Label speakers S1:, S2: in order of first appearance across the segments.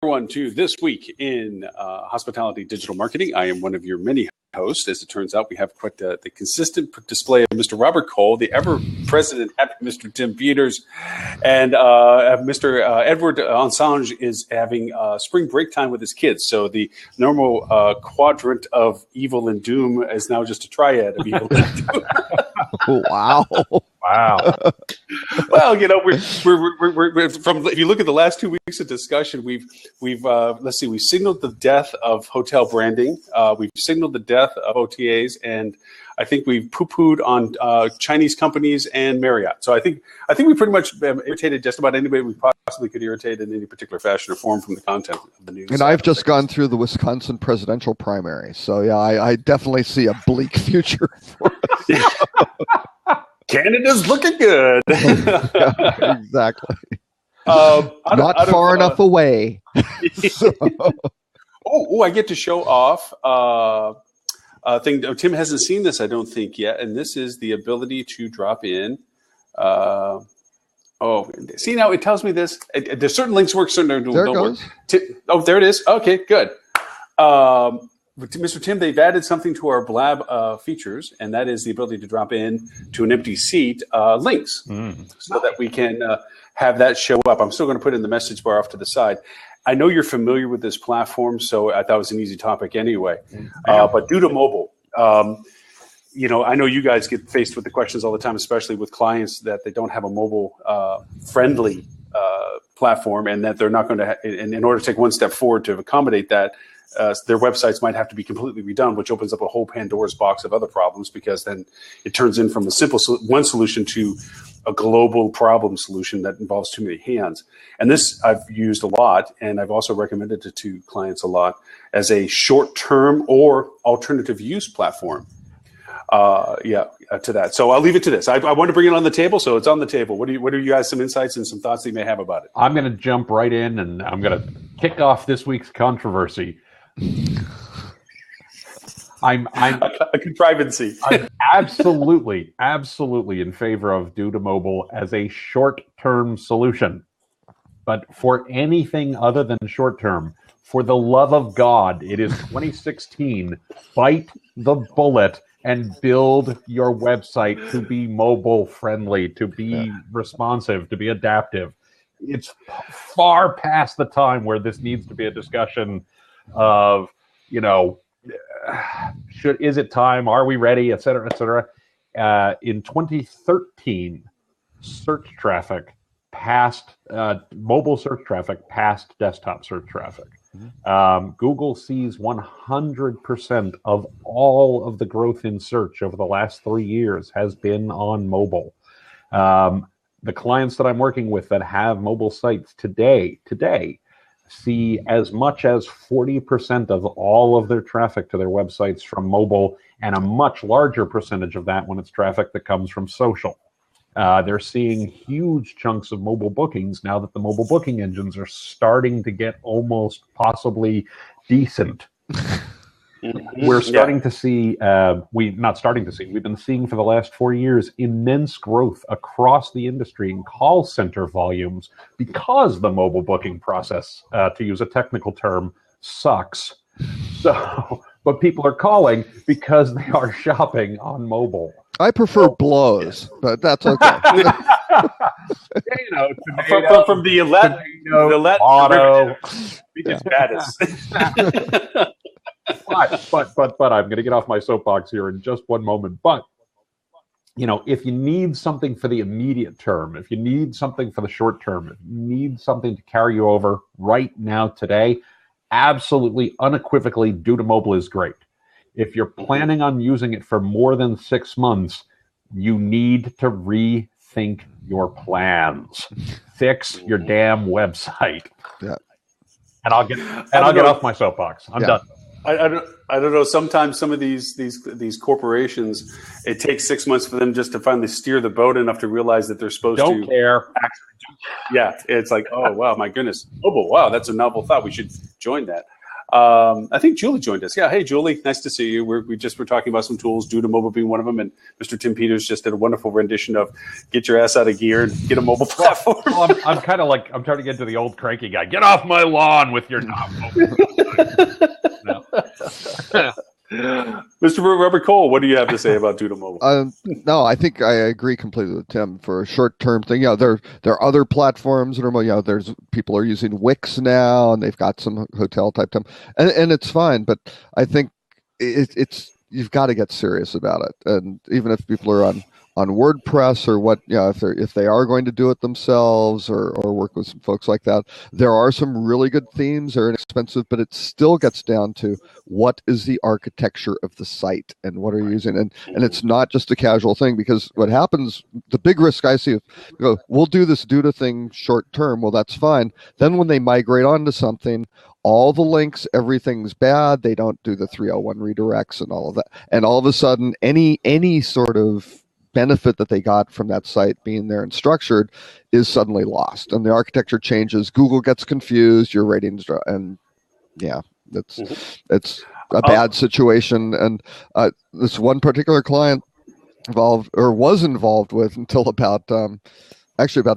S1: everyone to This Week in Hospitality Digital Marketing. I am one of your many hosts. As it turns out, we have quite the consistent display of Mr. Robert Cole, the ever-president Mr. Tim Peters, and Mr. Edward Ensange is having spring break time with his kids. So the normal quadrant of evil and doom is now just a triad of evil and doom.
S2: Wow.
S1: Well, you know, we're from. If you look at the last 2 weeks of discussion, we've signaled the death of hotel branding. We've signaled the death of OTAs, and I think we've poo-pooed on Chinese companies and Marriott. So I think we pretty much irritated just about anybody we possibly could irritate in any particular fashion or form from the content of the news.
S2: And I've just gone through the Wisconsin presidential primary, so yeah, I definitely see a bleak future for us.
S1: Canada's looking good.
S2: Yeah, exactly. Not far enough away.
S1: Oh, I get to show off a thing. Tim hasn't seen this, I don't think, yet. And this is the ability to drop in. See, now it tells me this. There's certain links work, certain don't work. There it is. Okay, good. Mr. Tim, they've added something to our Blab features, and that is the ability to drop in to an empty seat links so that we can have that show up. I'm still going to put it in the message bar off to the side. I know you're familiar with this platform, so I thought it was an easy topic anyway. But due to mobile, you know, I know you guys get faced with the questions all the time, especially with clients that they don't have a mobile friendly platform, and that they're not going to, in order to take one step forward to accommodate that, their websites might have to be completely redone, which opens up a whole Pandora's box of other problems, because then it turns in from a simple one solution to a global problem solution that involves too many hands. And this I've used a lot, and I've also recommended it to clients a lot as a short-term or alternative use platform. To that. So I'll leave it to this. I want to bring it on the table, so it's on the table. What are you guys, some insights and some thoughts that you may have about it?
S3: I'm going to jump right in, and I'm going to kick off this week's controversy. I'm
S1: a contrivancy.
S3: I'm absolutely in favor of due to mobile as a short-term solution. But for anything other than short-term, for the love of God, it is 2016. Bite the bullet and build your website to be mobile friendly, to be responsive, to be adaptive. It's far past the time where this needs to be a discussion of, you know, is it time? Are we ready? Et cetera, et cetera. In 2013, search traffic passed mobile search traffic passed desktop search traffic. Google sees 100% of all of the growth in search over the last 3 years has been on mobile. The clients that I'm working with that have mobile sites today see as much as 40% of all of their traffic to their websites from mobile, and a much larger percentage of that when it's traffic that comes from social. They're seeing huge chunks of mobile bookings now that the mobile booking engines are starting to get almost possibly decent. We're starting to see, we've been seeing for the last 4 years immense growth across the industry in call center volumes because the mobile booking process, to use a technical term, sucks. So, but people are calling because they are shopping on mobile.
S2: I prefer blows, but that's okay.
S1: You know, from the auto, it's baddest.
S3: But I'm going to get off my soapbox here in just one moment. But, you know, if you need something for the immediate term, if you need something for the short term, if you need something to carry you over right now today, absolutely, unequivocally, due to mobile is great. If you're planning on using it for more than 6 months, you need to rethink your plans. Fix your damn website.
S2: Yeah.
S3: And I'll get off my soapbox. I'm done.
S1: I don't know. Sometimes some of these corporations, it takes 6 months for them just to finally steer the boat enough to realize that they're supposed
S3: to
S1: care. Yeah, it's like, oh wow, my goodness, wow, that's a novel thought. We should join that. I think Julie joined us. Yeah, hey Julie, nice to see you. We just were talking about some tools, Due to Mobile being one of them, and Mr. Tim Peters just did a wonderful rendition of "Get your ass out of gear and get a mobile platform."
S3: Well, I'm kind of like, I'm trying to get to the old cranky guy. Get off my lawn with your non-mobile. No.
S1: Mr. Robert Cole, what do you have to say about Due to Mobile?
S2: No, I think I agree completely with Tim for a short-term thing. There are other platforms that are, there's people are using Wix now, and they've got some hotel type time, and it's fine. But I think it's you've got to get serious about it. And even if people are on WordPress or what, if they are going to do it themselves or work with some folks like that, there are some really good themes. They're inexpensive, but it still gets down to what is the architecture of the site and what are you using. And it's not just a casual thing, because what happens, the big risk I see, we'll do this Duda thing short term. Well, that's fine. Then when they migrate onto something, all the links, everything's bad. They don't do the 301 redirects and all of that. And all of a sudden, any sort of benefit that they got from that site being there and structured is suddenly lost, and the architecture changes. Google gets confused. Your ratings drop, and it's a bad situation. And this one particular client was involved with until about a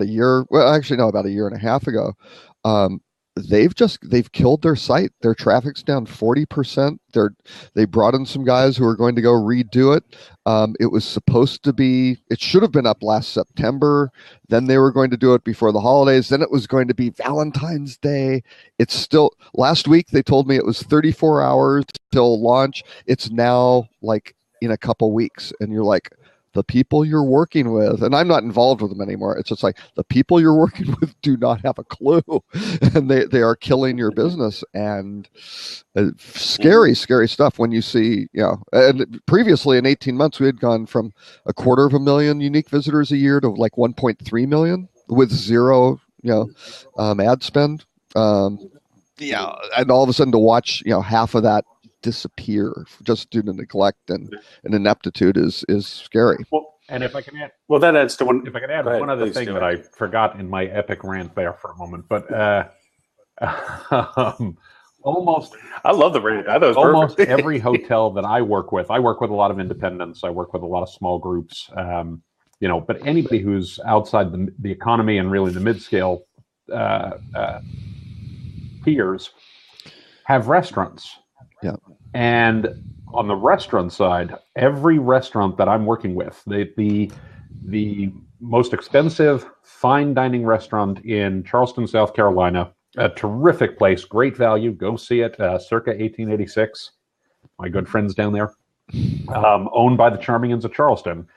S2: year. Well, actually, no, about a year and a half ago. They've killed their site. Their traffic's down 40%. They brought in some guys who are going to go redo it. It should have been up last September. Then they were going to do it before the holidays. Then it was going to be Valentine's Day. It's still, last week they told me it was 34 hours till launch. It's now like in a couple weeks. And you're like, the people you're working with, and I'm not involved with them anymore. It's just like the people you're working with do not have a clue, and they are killing your business. And scary stuff when you see, and previously in 18 months, we had gone from 250,000 unique visitors a year to like 1.3 million with zero, ad spend. And all of a sudden to watch, half of that disappear just due to neglect and ineptitude is scary.
S3: Well, and if I can add,
S1: that adds to one.
S3: If I can add one other thing that I forgot in my epic rant there for a moment, but almost,
S1: I love the rant. I thought it was
S3: almost
S1: perfect.
S3: every hotel that I work with a lot of independents. I work with a lot of small groups. But anybody who's outside the economy and really the mid-scale peers have restaurants.
S2: Yeah.
S3: And on the restaurant side, every restaurant that I'm working with, the most expensive fine dining restaurant in Charleston, South Carolina, a terrific place, great value. Go see it, circa 1886. My good friends down there, owned by the Charmingons of Charleston.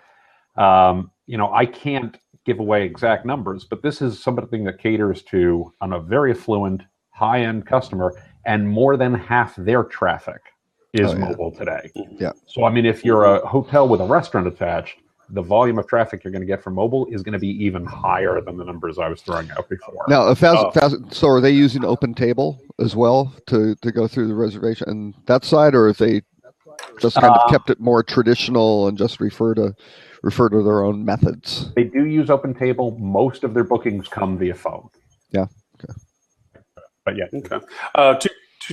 S3: I can't give away exact numbers, but this is something that caters to a very affluent, high-end customer. And more than half their traffic is mobile today.
S2: Yeah.
S3: So, if you're a hotel with a restaurant attached, the volume of traffic you're going to get from mobile is going to be even higher than the numbers I was throwing out before.
S2: Now, so are they using Open Table as well to go through the reservation and that side, or if they just kind of kept it more traditional and just refer to their own methods?
S3: They do use Open Table. Most of their bookings come via phone.
S2: Yeah. Okay.
S3: But yeah.
S1: Okay.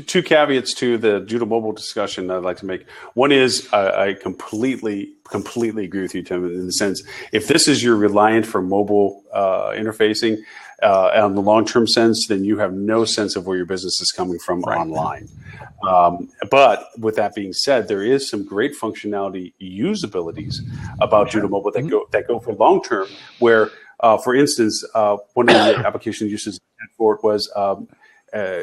S1: Two caveats to the Due to Mobile discussion I'd like to make. One is I completely agree with you, Tim, in the sense, if this is your reliant for mobile interfacing on the long-term sense, then you have no sense of where your business is coming from online. But with that being said, there is some great functionality usabilities about Due to Mobile that go for long-term, where, for instance, one of the application uses for it was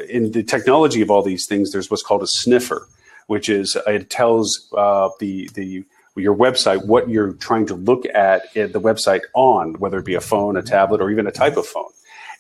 S1: in the technology of all these things, there's what's called a sniffer, which is it tells your website what you're trying to look at the website on, whether it be a phone, a tablet, or even a type of phone.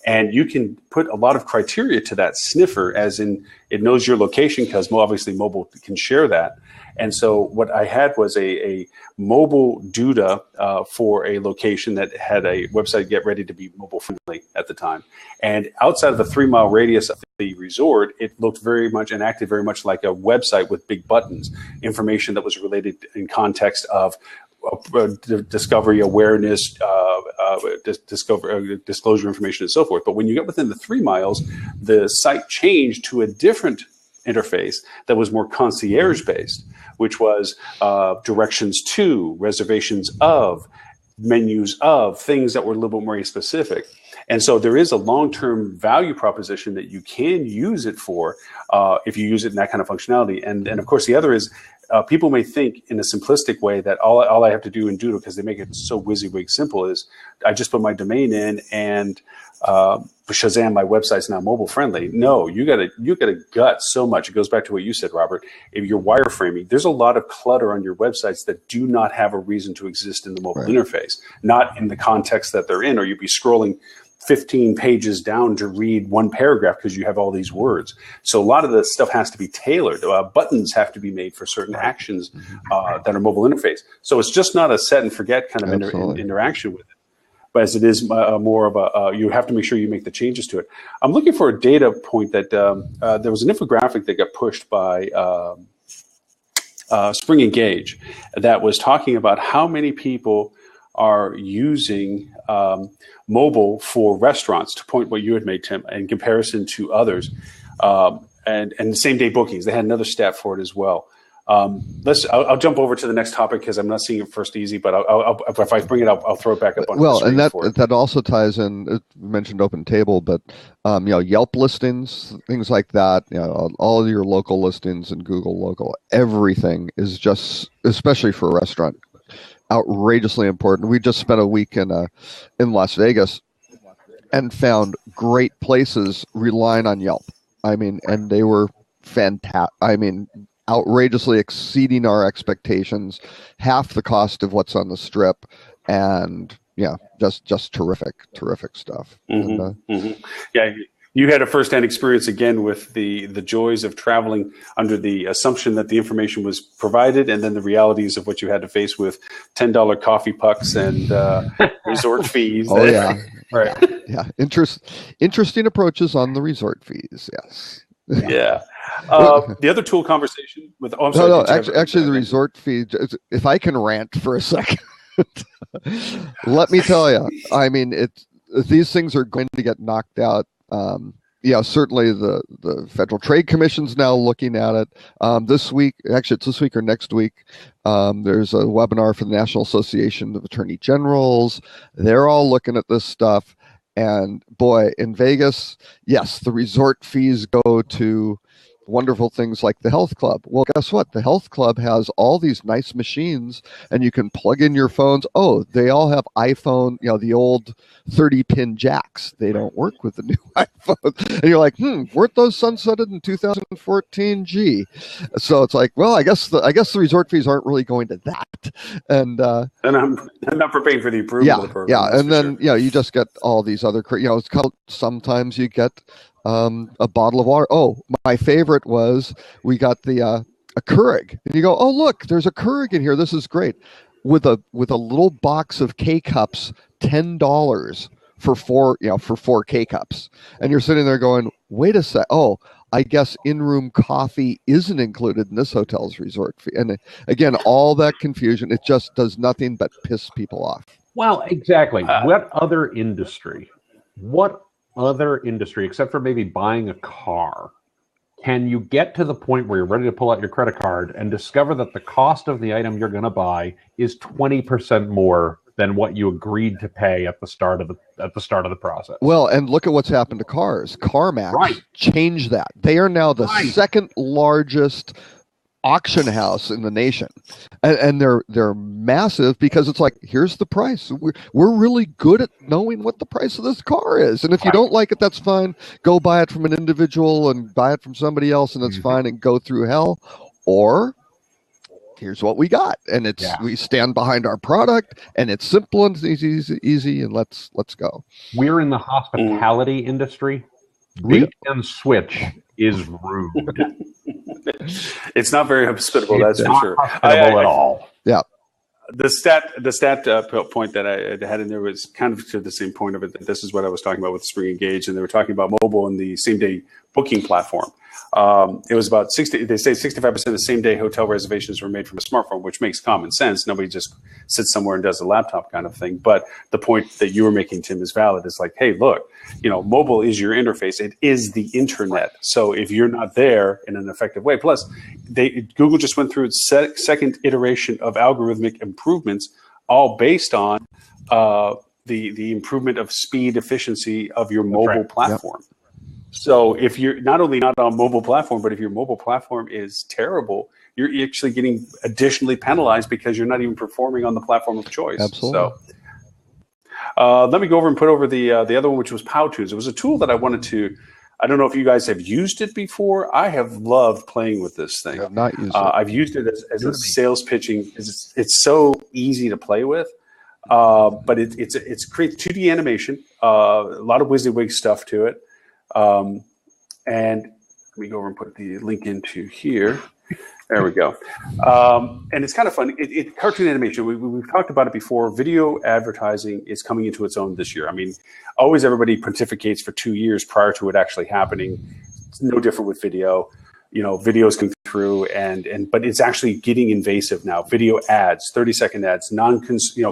S1: And you can put a lot of criteria to that sniffer, as in it knows your location, because obviously mobile can share that. And so what I had was a mobile Duda for a location that had a website get ready to be mobile friendly at the time. And outside of the 3-mile radius of the resort, it looked very much and acted very much like a website with big buttons, information that was related in context of discovery, awareness, disclosure information, and so forth. But when you get within the 3 miles, the site changed to a different interface that was more concierge based, which was directions to, reservations of, menus of, things that were a little bit more specific. And so there is a long-term value proposition that you can use it for if you use it in that kind of functionality. And of course, the other is people may think in a simplistic way that all I have to do in Doodle, because they make it so WYSIWYG simple, is I just put my domain in and Shazam, my website's now mobile friendly. No, you gotta gut so much. It goes back to what you said, Robert. If you're wireframing, there's a lot of clutter on your websites that do not have a reason to exist in the mobile interface, not in the context that they're in, or you'd be scrolling 15 pages down to read one paragraph because you have all these words. So a lot of the stuff has to be tailored. Buttons have to be made for certain actions that are mobile interface. So it's just not a set and forget kind of interaction with it, but as it is more of a, you have to make sure you make the changes to it. I'm looking for a data point that there was an infographic that got pushed by Spring Engage that was talking about how many people are using mobile for restaurants, to point what you had made, Tim, in comparison to others, and same day bookings. They had another stat for it as well. I'll jump over to the next topic because I'm not seeing it first easy, but if I bring it up, I'll throw it back up on the screen.
S2: Well, and that also ties in. It mentioned Open Table, but Yelp listings, things like that. All of your local listings and Google Local, everything is just, especially for a restaurant, outrageously important. We just spent a week in Las Vegas and found great places relying on Yelp. I mean, and they were fantastic. I mean, outrageously exceeding our expectations, half the cost of what's on the Strip, and just terrific stuff.
S1: Yeah. You had a firsthand experience again with the joys of traveling under the assumption that the information was provided, and then the realities of what you had to face with $10 coffee pucks and resort fees.
S2: Oh yeah,
S1: right.
S2: Yeah. Interesting approaches on the resort fees. Yes.
S1: Yeah. The other tool conversation with. Oh, I'm sorry.
S2: No. Actually, the resort fee. If I can rant for a second, let me tell you. I mean, these things are going to get knocked out. Certainly the Federal Trade Commission's now looking at it. This week, actually it's this week or next week, there's a webinar for the National Association of Attorney Generals. They're all looking at this stuff. And boy, in Vegas, yes, the resort fees go to wonderful things like the health club. Well, guess what? The health club has all these nice machines, and you can plug in your phones. Oh, they all have iPhone, the old 30-pin jacks. They don't work with the new iPhone. And you're like, weren't those sunsetted in 2014? Gee. So it's like, well, I guess the resort fees aren't really going to that. And
S1: I'm not for paying for the approval of the program.
S2: Yeah, and then you just get all these other, it's called, sometimes you get a bottle of water. Oh, my favorite was we got the a Keurig, and you go, oh look, there's a Keurig in here. This is great. With a little box of K cups, $10 for four K cups, and you're sitting there going, wait a sec. Oh, I guess in-room coffee isn't included in this hotel's resort fee. And again, all that confusion, it just does nothing but piss people off.
S3: Well, exactly. What other industry, except for maybe buying a car, can you get to the point where you're ready to pull out your credit card and discover that the cost of the item you're going to buy is 20% more than what you agreed to pay at the start of the process? Well,
S2: and look at what's happened to cars. CarMax changed that. They are now the second largest auction house in the nation, and they're massive because it's like, here's the price. We're really good at knowing what the price of this car is, and if you don't like it, that's fine. Go buy it from an individual and buy it from somebody else, and that's fine, and go through hell. Or here's what we got, and we stand behind our product, and it's simple and easy, and let's go.
S3: We're in the hospitality industry. Bait and switch is rude.
S1: It's not very hospitable, that's for sure.
S3: Hospitable at all.
S2: Yeah.
S1: The stat point that I had in there was kind of to the same point of it. That this is what I was talking about with Spring Engage, and they were talking about mobile and the same day booking platform. It was about 60. They say 65% of the same-day hotel reservations were made from a smartphone, which makes common sense. Nobody just sits somewhere and does a laptop kind of thing. But the point that you were making, Tim, is valid. It's like, hey, look, mobile is your interface. It is the internet. So if you're not there in an effective way, plus Google just went through its second iteration of algorithmic improvements, all based on the improvement of speed efficiency of your mobile platform. Yep. So if you're not only not on mobile platform, but if your mobile platform is terrible, you're actually getting additionally penalized because you're not even performing on the platform of choice.
S2: Absolutely.
S1: So let me go over and put over the other one, which was Powtoons. It was a tool that I wanted to. I don't know if you guys have used it before. I have loved playing with this thing.
S2: I have not used it.
S1: I've used it as a sales pitching. It's so easy to play with. But it's creates 2D animation, a lot of WYSIWYG stuff to it. And let me go over and put the link into here. There we go. And it's kind of fun. Cartoon animation, we've talked about it before. Video advertising is coming into its own this year. I mean, always everybody pontificates for 2 years prior to it actually happening. It's no different with video. Videos come through, but it's actually getting invasive now. Video ads, 30-second ads,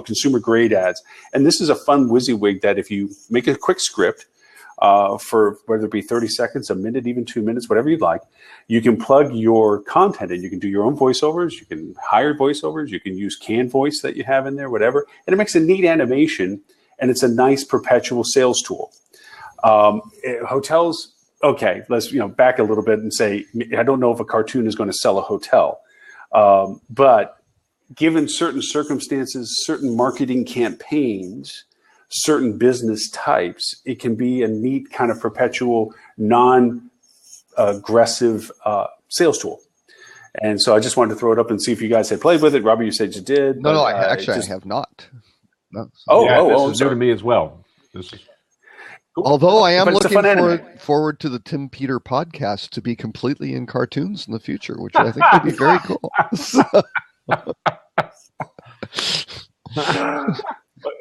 S1: consumer grade ads. And this is a fun WYSIWYG that if you make a quick script, for whether it be 30 seconds, a minute, even 2 minutes, whatever you'd like, you can plug your content in. You can do your own voiceovers. You can hire voiceovers. You can use canned voice that you have in there, whatever. And it makes a neat animation, and it's a nice perpetual sales tool. Hotels, okay, let's back a little bit and say, I don't know if a cartoon is going to sell a hotel. But given certain circumstances, certain marketing campaigns, certain business types, it can be a neat kind of perpetual, non-aggressive sales tool. And so I just wanted to throw it up and see if you guys had played with it. Robert, you said you did.
S2: No, I have not. No.
S3: This is new to me as well. This is cool.
S2: Although I am looking forward to the Tim Peter podcast to be completely in cartoons in the future, which I think would be very cool.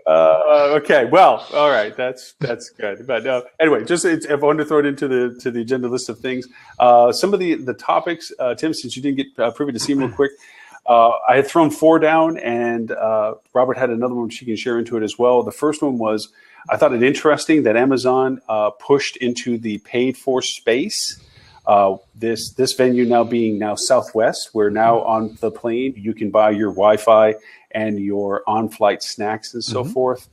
S1: Okay, well, all right, that's good. But anyway, I wanted to throw it into the agenda list of things. Some of the topics, Tim, since you didn't get privy to see them real quick, I had thrown 4 down, and Robert had another one she can share into it as well. The first one was, I thought it interesting that Amazon pushed into the paid-for space. This venue now being Southwest, where now on the plane you can buy your Wi-Fi and your on-flight snacks and so forth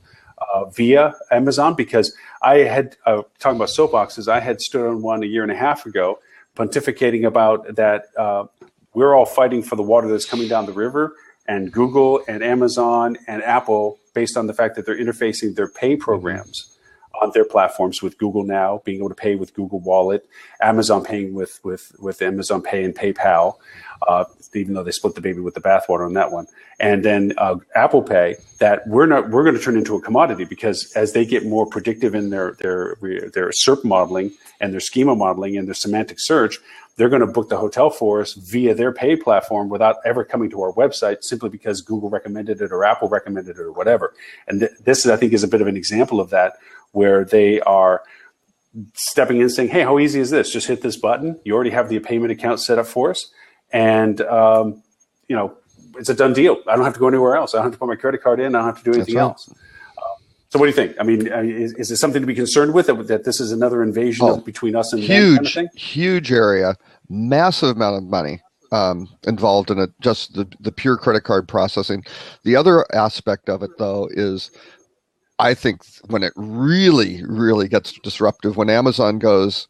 S1: via Amazon. Because I had talking about soapboxes, I had stood on one a year and a half ago, pontificating about that we're all fighting for the water that's coming down the river, and Google and Amazon and Apple, based on the fact that they're interfacing their pay programs on their platforms with Google Now, being able to pay with Google Wallet, Amazon paying with Amazon Pay and PayPal, even though they split the baby with the bathwater on that one, and then Apple Pay. That we're going to turn into a commodity, because as they get more predictive in their SERP modeling and their schema modeling and their semantic search, they're going to book the hotel for us via their pay platform without ever coming to our website, simply because Google recommended it or Apple recommended it or whatever. And this, I think, is a bit of an example of that, where they are stepping in saying, hey, how easy is this? Just hit this button. You already have the payment account set up for us. And, it's a done deal. I don't have to go anywhere else. I don't have to put my credit card in. I don't have to do anything else. So what do you think? I mean, is it something to be concerned with, that this is another invasion between us and them kind of thing?
S2: Huge area, massive amount of money involved in it, just the pure credit card processing. The other aspect of it, though, is I think when it really, really gets disruptive, when Amazon goes,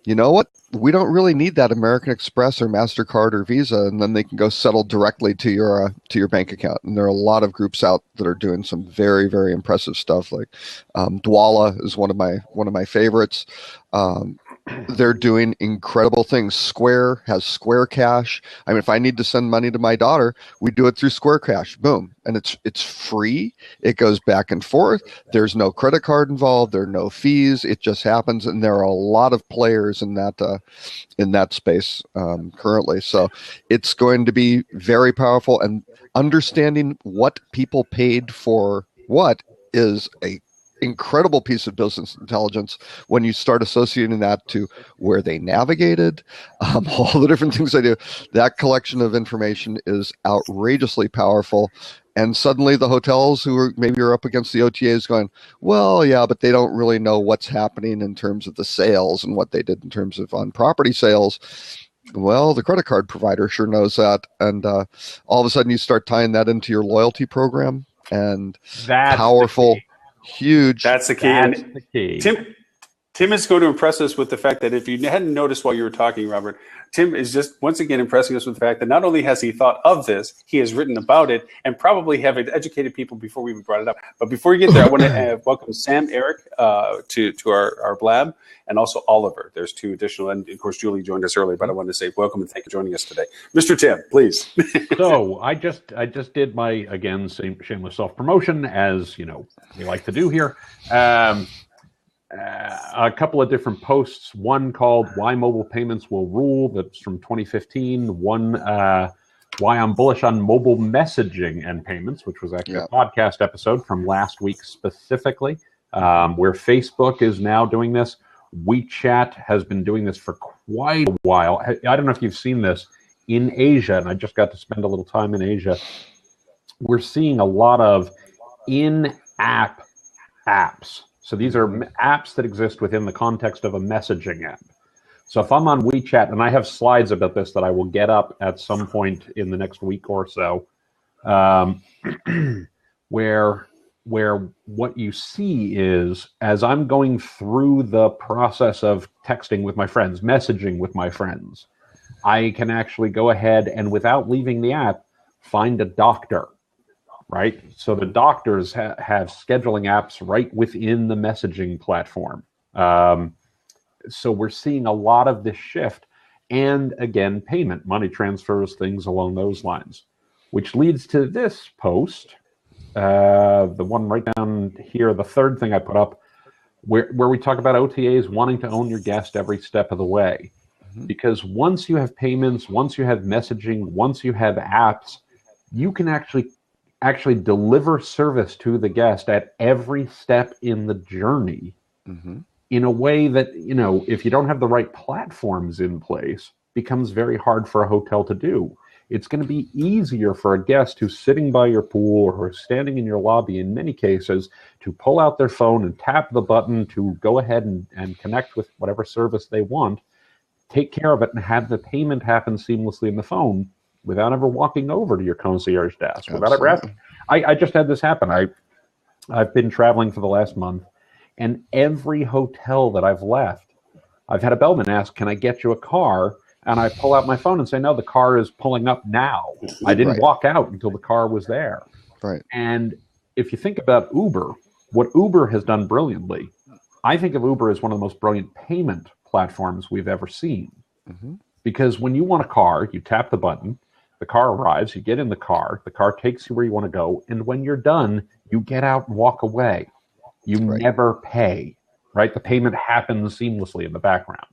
S2: you know what, we don't really need that American Express or MasterCard or Visa, and then they can go settle directly to your bank account. And there are a lot of groups out that are doing some very, very impressive stuff. Like Dwala is one of my favorites. They're doing incredible things. Square has Square Cash. I mean, if I need to send money to my daughter, we do it through Square Cash. Boom. And it's free. It goes back and forth. There's no credit card involved. There are no fees. It just happens. And there are a lot of players in that space currently. So it's going to be very powerful. And understanding what people paid for what is a incredible piece of business intelligence when you start associating that to where they navigated, all the different things they do. That collection of information is outrageously powerful. And suddenly the hotels who are maybe are up against the OTAs going, well, yeah, but they don't really know what's happening in terms of the sales and what they did in terms of on property sales. Well, the credit card provider sure knows that. And all of a sudden you start tying that into your loyalty program, and
S3: That's
S2: powerful, huge.
S1: That's the key.
S3: That's the key.
S1: Tim is going to impress us with the fact that if you hadn't noticed while you were talking, Robert, Tim is just once again impressing us with the fact that not only has he thought of this, he has written about it and probably have educated people before we even brought it up. But before we get there, I want to welcome Sam, Eric to our blab, and also Oliver. There's two additional, and of course Julie joined us earlier, but I wanted to say welcome and thank you for joining us today. Mr. Tim, please.
S3: So I just did my, again, shameless self-promotion, as you know we like to do here. A couple of different posts, one called Why Mobile Payments Will Rule, that's from 2015, one Why I'm Bullish on Mobile Messaging and Payments, which was actually a podcast episode from last week specifically, where Facebook is now doing this. WeChat has been doing this for quite a while. I don't know if you've seen this in Asia, and I just got to spend a little time in Asia. We're seeing a lot of in-app apps. So these are apps that exist within the context of a messaging app. So if I'm on WeChat, and I have slides about this that I will get up at some point in the next week or so, where what you see is, as I'm going through the process of texting with my friends, messaging with my friends, I can actually go ahead and, without leaving the app, find a doctor. Right? So the doctors have scheduling apps right within the messaging platform. So we're seeing a lot of this shift. And again, payment, money transfers, things along those lines, which leads to this post, the one right down here, the third thing I put up, where we talk about OTAs wanting to own your guest every step of the way. Mm-hmm. Because once you have payments, once you have messaging, once you have apps, you can actually deliver service to the guest at every step in the journey, mm-hmm. in a way that, if you don't have the right platforms in place, becomes very hard for a hotel to do. It's going to be easier for a guest who's sitting by your pool or standing in your lobby, in many cases, to pull out their phone and tap the button to go ahead and connect with whatever service they want, take care of it, and have the payment happen seamlessly in the phone, without ever walking over to your concierge desk. Without ever asking. I just had this happen. I've been traveling for the last month, and every hotel that I've left, I've had a bellman ask, "Can I get you a car?" And I pull out my phone and say, "No, the car is pulling up now. I didn't walk out until the car was there."
S2: Right.
S3: And if you think about Uber, what Uber has done brilliantly, I think of Uber as one of the most brilliant payment platforms we've ever seen. Mm-hmm. Because when you want a car, you tap the button, the car arrives, you get in the car takes you where you want to go, and when you're done, you get out and walk away. You never pay, right? The payment happens seamlessly in the background.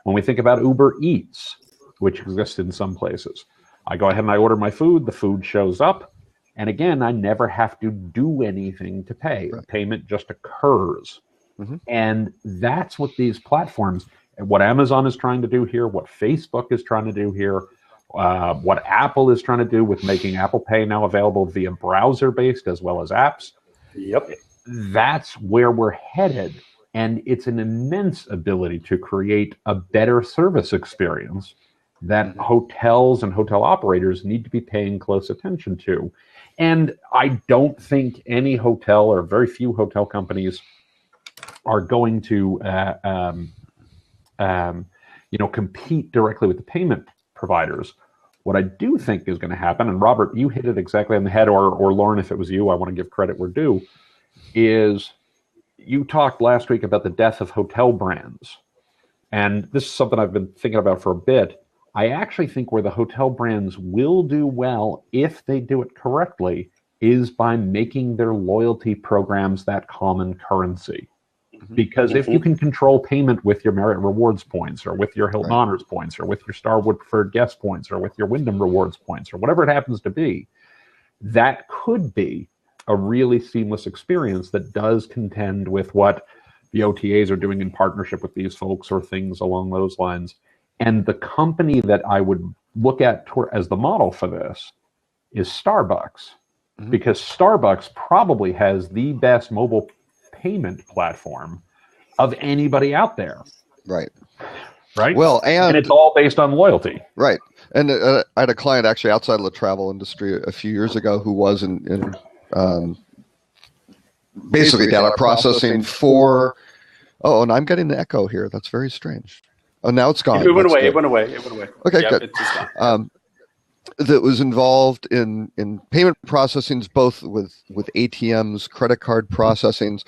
S3: When we think about Uber Eats, which exists in some places, I go ahead and I order my food, the food shows up, and again, I never have to do anything to pay. The payment just occurs. Mm-hmm. And that's what these platforms, what Amazon is trying to do here, what Facebook is trying to do here, what Apple is trying to do with making Apple Pay now available via browser-based as well as apps.
S1: Yep.
S3: That's where we're headed. And it's an immense ability to create a better service experience that hotels and hotel operators need to be paying close attention to. And I don't think any hotel, or very few hotel companies, are going to compete directly with the payment providers. What I do think is going to happen, and Robert, you hit it exactly on the head, or Lauren, if it was you, I want to give credit where due, is you talked last week about the death of hotel brands. And this is something I've been thinking about for a bit. I actually think where the hotel brands will do well, if they do it correctly, is by making their loyalty programs that common currency. Because if you can control payment with your Marriott Rewards points, or with your Hilton Honors points, or with your Starwood Preferred Guest points, or with your Wyndham Rewards points, or whatever it happens to be, that could be a really seamless experience that does contend with what the OTAs are doing in partnership with these folks or things along those lines. And the company that I would look at as the model for this is Starbucks, because Starbucks probably has the best mobile payment platform of anybody out there.
S2: Right.
S3: Right.
S2: Well,
S3: and it's all based on loyalty.
S2: Right. And I had a client actually outside of the travel industry a few years ago who was in basically data processing for. Oh, and I'm getting an echo here. That's very strange. Oh, now it's gone.
S1: It went away. It went away.
S2: Okay,
S1: yep,
S2: good.
S1: It's just gone.
S2: That was involved in payment processings, both with ATMs, credit card processings,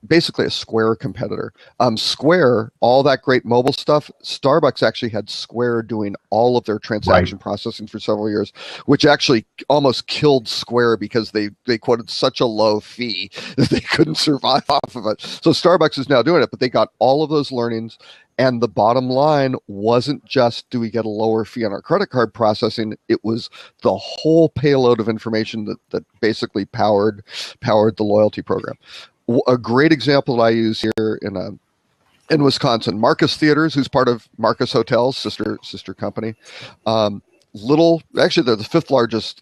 S2: basically a Square competitor. Square, all that great mobile stuff, Starbucks actually had Square doing all of their transaction processing for several years, which actually almost killed Square because they quoted such a low fee that they couldn't survive off of it. So Starbucks is now doing it, but they got all of those learnings. And the bottom line wasn't just, do we get a lower fee on our credit card processing? It was the whole payload of information that basically powered the loyalty program. A great example that I use here in Wisconsin, Marcus Theaters, who's part of Marcus Hotels, sister company. Actually, they're the fifth largest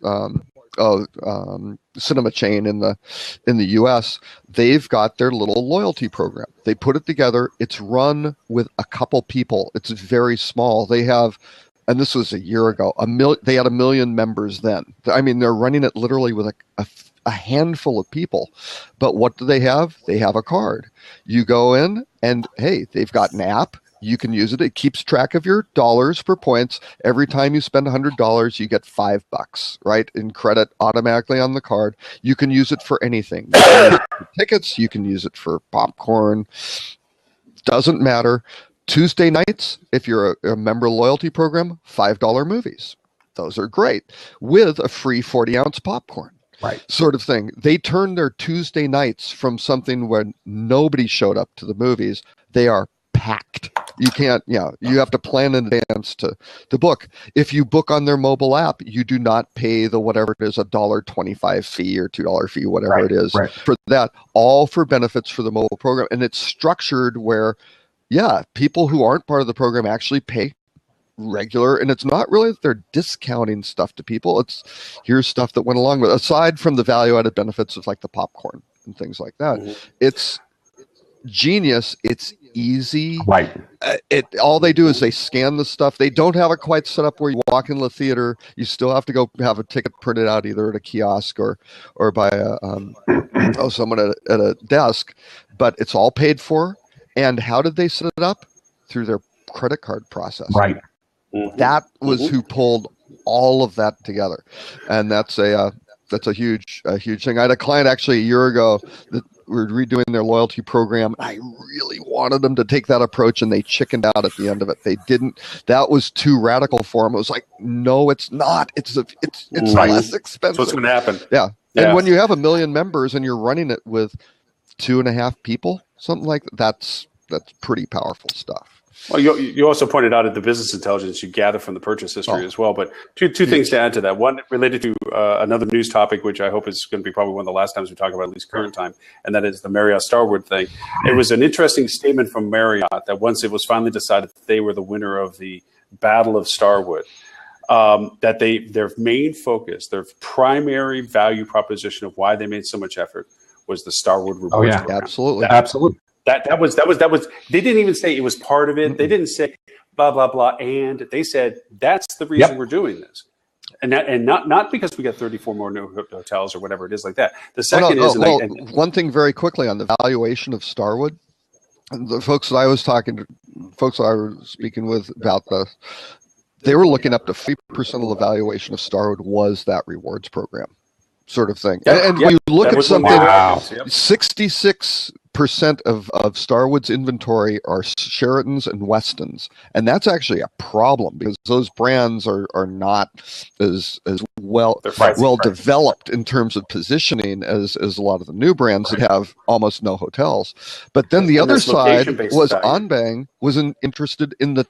S2: cinema chain in the U.S. They've got their little loyalty program. They put it together. It's run with a couple people. It's very small. They have, and this was a year ago, they had 1 million members then. I mean, they're running it literally with a handful of people. But what do they have? They have a card. You go in and, hey, they've got an app. You can use it. It keeps track of your dollars per points. Every time you spend $100, you get $5, right, in credit automatically on the card. You can use it for anything. You can use it for tickets. You can use it for popcorn. Doesn't matter. Tuesday nights, if you're a member loyalty program, $5 movies. Those are great with a free 40-ounce popcorn.
S3: Right.
S2: Sort of thing. They turned their Tuesday nights from something where nobody showed up to the movies. They are packed. You can't, you have to plan in advance to book. If you book on their mobile app, you do not pay the whatever it is, $1.25 fee or $2 fee, whatever it is for that, all for benefits for the mobile program. And it's structured where, people who aren't part of the program actually pay regular, and it's not really that they're discounting stuff to people. It's here's stuff that went along with, aside from the value-added benefits of like the popcorn and things like that. It's genius. It's easy.
S3: Right.
S2: All they do is they scan the stuff. They don't have it quite set up where you walk in the theater. You still have to go have a ticket printed out either at a kiosk or by someone at a desk. But it's all paid for. And how did they set it up? Through their credit card process.
S3: Right.
S2: That was who pulled all of that together, and that's a huge thing. I had a client actually a year ago that were redoing their loyalty program. I really wanted them to take that approach, and they chickened out at the end of it. They didn't. That was too radical for them. It was like, no, it's not. It's less expensive.
S1: So what's going to happen?
S2: Yeah. And when you have 1 million members and you're running it with 2.5 people, something like that, that's pretty powerful stuff.
S1: Well, you also pointed out at the business intelligence you gather from the purchase history as well. But two things to add to that. One related to another news topic, which I hope is going to be probably one of the last times we talk about, at least current time, and that is the Marriott Star thing. It was an interesting statement from Marriott that once it was finally decided that they were the winner of the Battle of Starwood, that their main focus, their primary value proposition of why they made so much effort was the Starwood rewards program.
S2: Absolutely.
S1: That was. They didn't even say it was part of it. Mm-hmm. They didn't say blah blah blah. And they said that's the reason we're doing this, and not because we got 34 more new hotels or whatever it is like that. The second
S2: one thing very quickly on the valuation of Starwood. The folks that I was speaking with about they were looking up to 3% of the valuation of Starwood was that rewards program, sort of thing. And when you look at something, 66% of Starwood's inventory are Sheratons and Westons, and that's actually a problem because those brands are not as well developed in terms of positioning as a lot of the new brands that have almost no hotels. But then the other side was Onbang was interested in the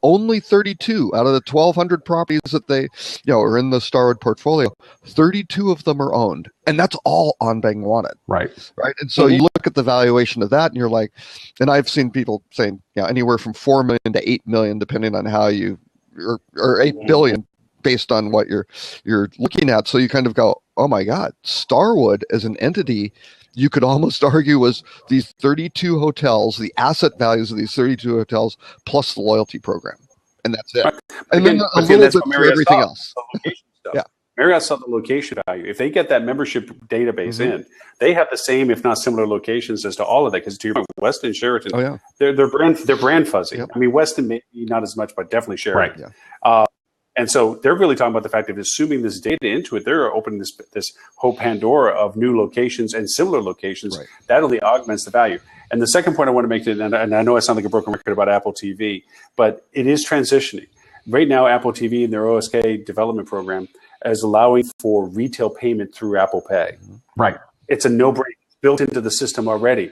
S2: only 32 out of the 1,200 properties that they are in the Starwood portfolio. 32 of them are owned. And that's all on Bang wanted.
S3: Right.
S2: And so you look at the valuation of that and you're like, and I've seen people saying, anywhere from 4 million to 8 million, depending on how or 8 billion based on what you're looking at. So you kind of go, oh my God, Starwood as an entity, you could almost argue was these 32 hotels, the asset values of these 32 hotels, plus the loyalty program. And that's it. And then a little bit for everything else. Yeah.
S1: Marriott saw the location value. If they get that membership database in, they have the same, if not similar, locations as to all of that. Because to your point, Westin, Sheraton, they're brand fuzzy. Yep. I mean, Westin maybe not as much, but definitely Sheraton.
S3: Right.
S1: Yeah. And so they're really talking about the fact of assuming this data into it. They're opening this whole Pandora of new locations and similar locations. Right. That only augments the value. And the second point I want to make, and I know I sound like a broken record about Apple TV, but it is transitioning. Right now, Apple TV and their OSK development program is allowing for retail payment through Apple Pay.
S3: Right.
S1: It's a no-brainer. It's built into the system already.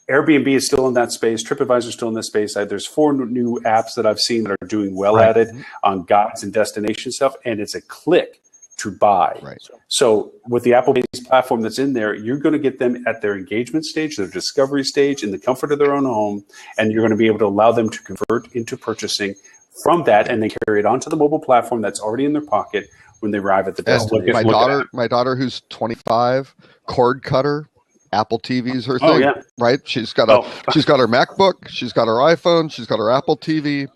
S1: Airbnb is still in that space. TripAdvisor is still in that space. There's 4 new apps that I've seen that are doing well at it on guides and destination stuff, and it's a click to buy.
S2: Right.
S1: So with the Apple-based platform that's in there, you're going to get them at their engagement stage, their discovery stage, in the comfort of their own home, and you're going to be able to allow them to convert into purchasing from that and then carry it onto the mobile platform that's already in their pocket when they arrive at the destination.
S2: My daughter, who's 25, cord cutter. Apple TV's her thing, right? She's got she's got her MacBook, she's got her iPhone, she's got her Apple TV.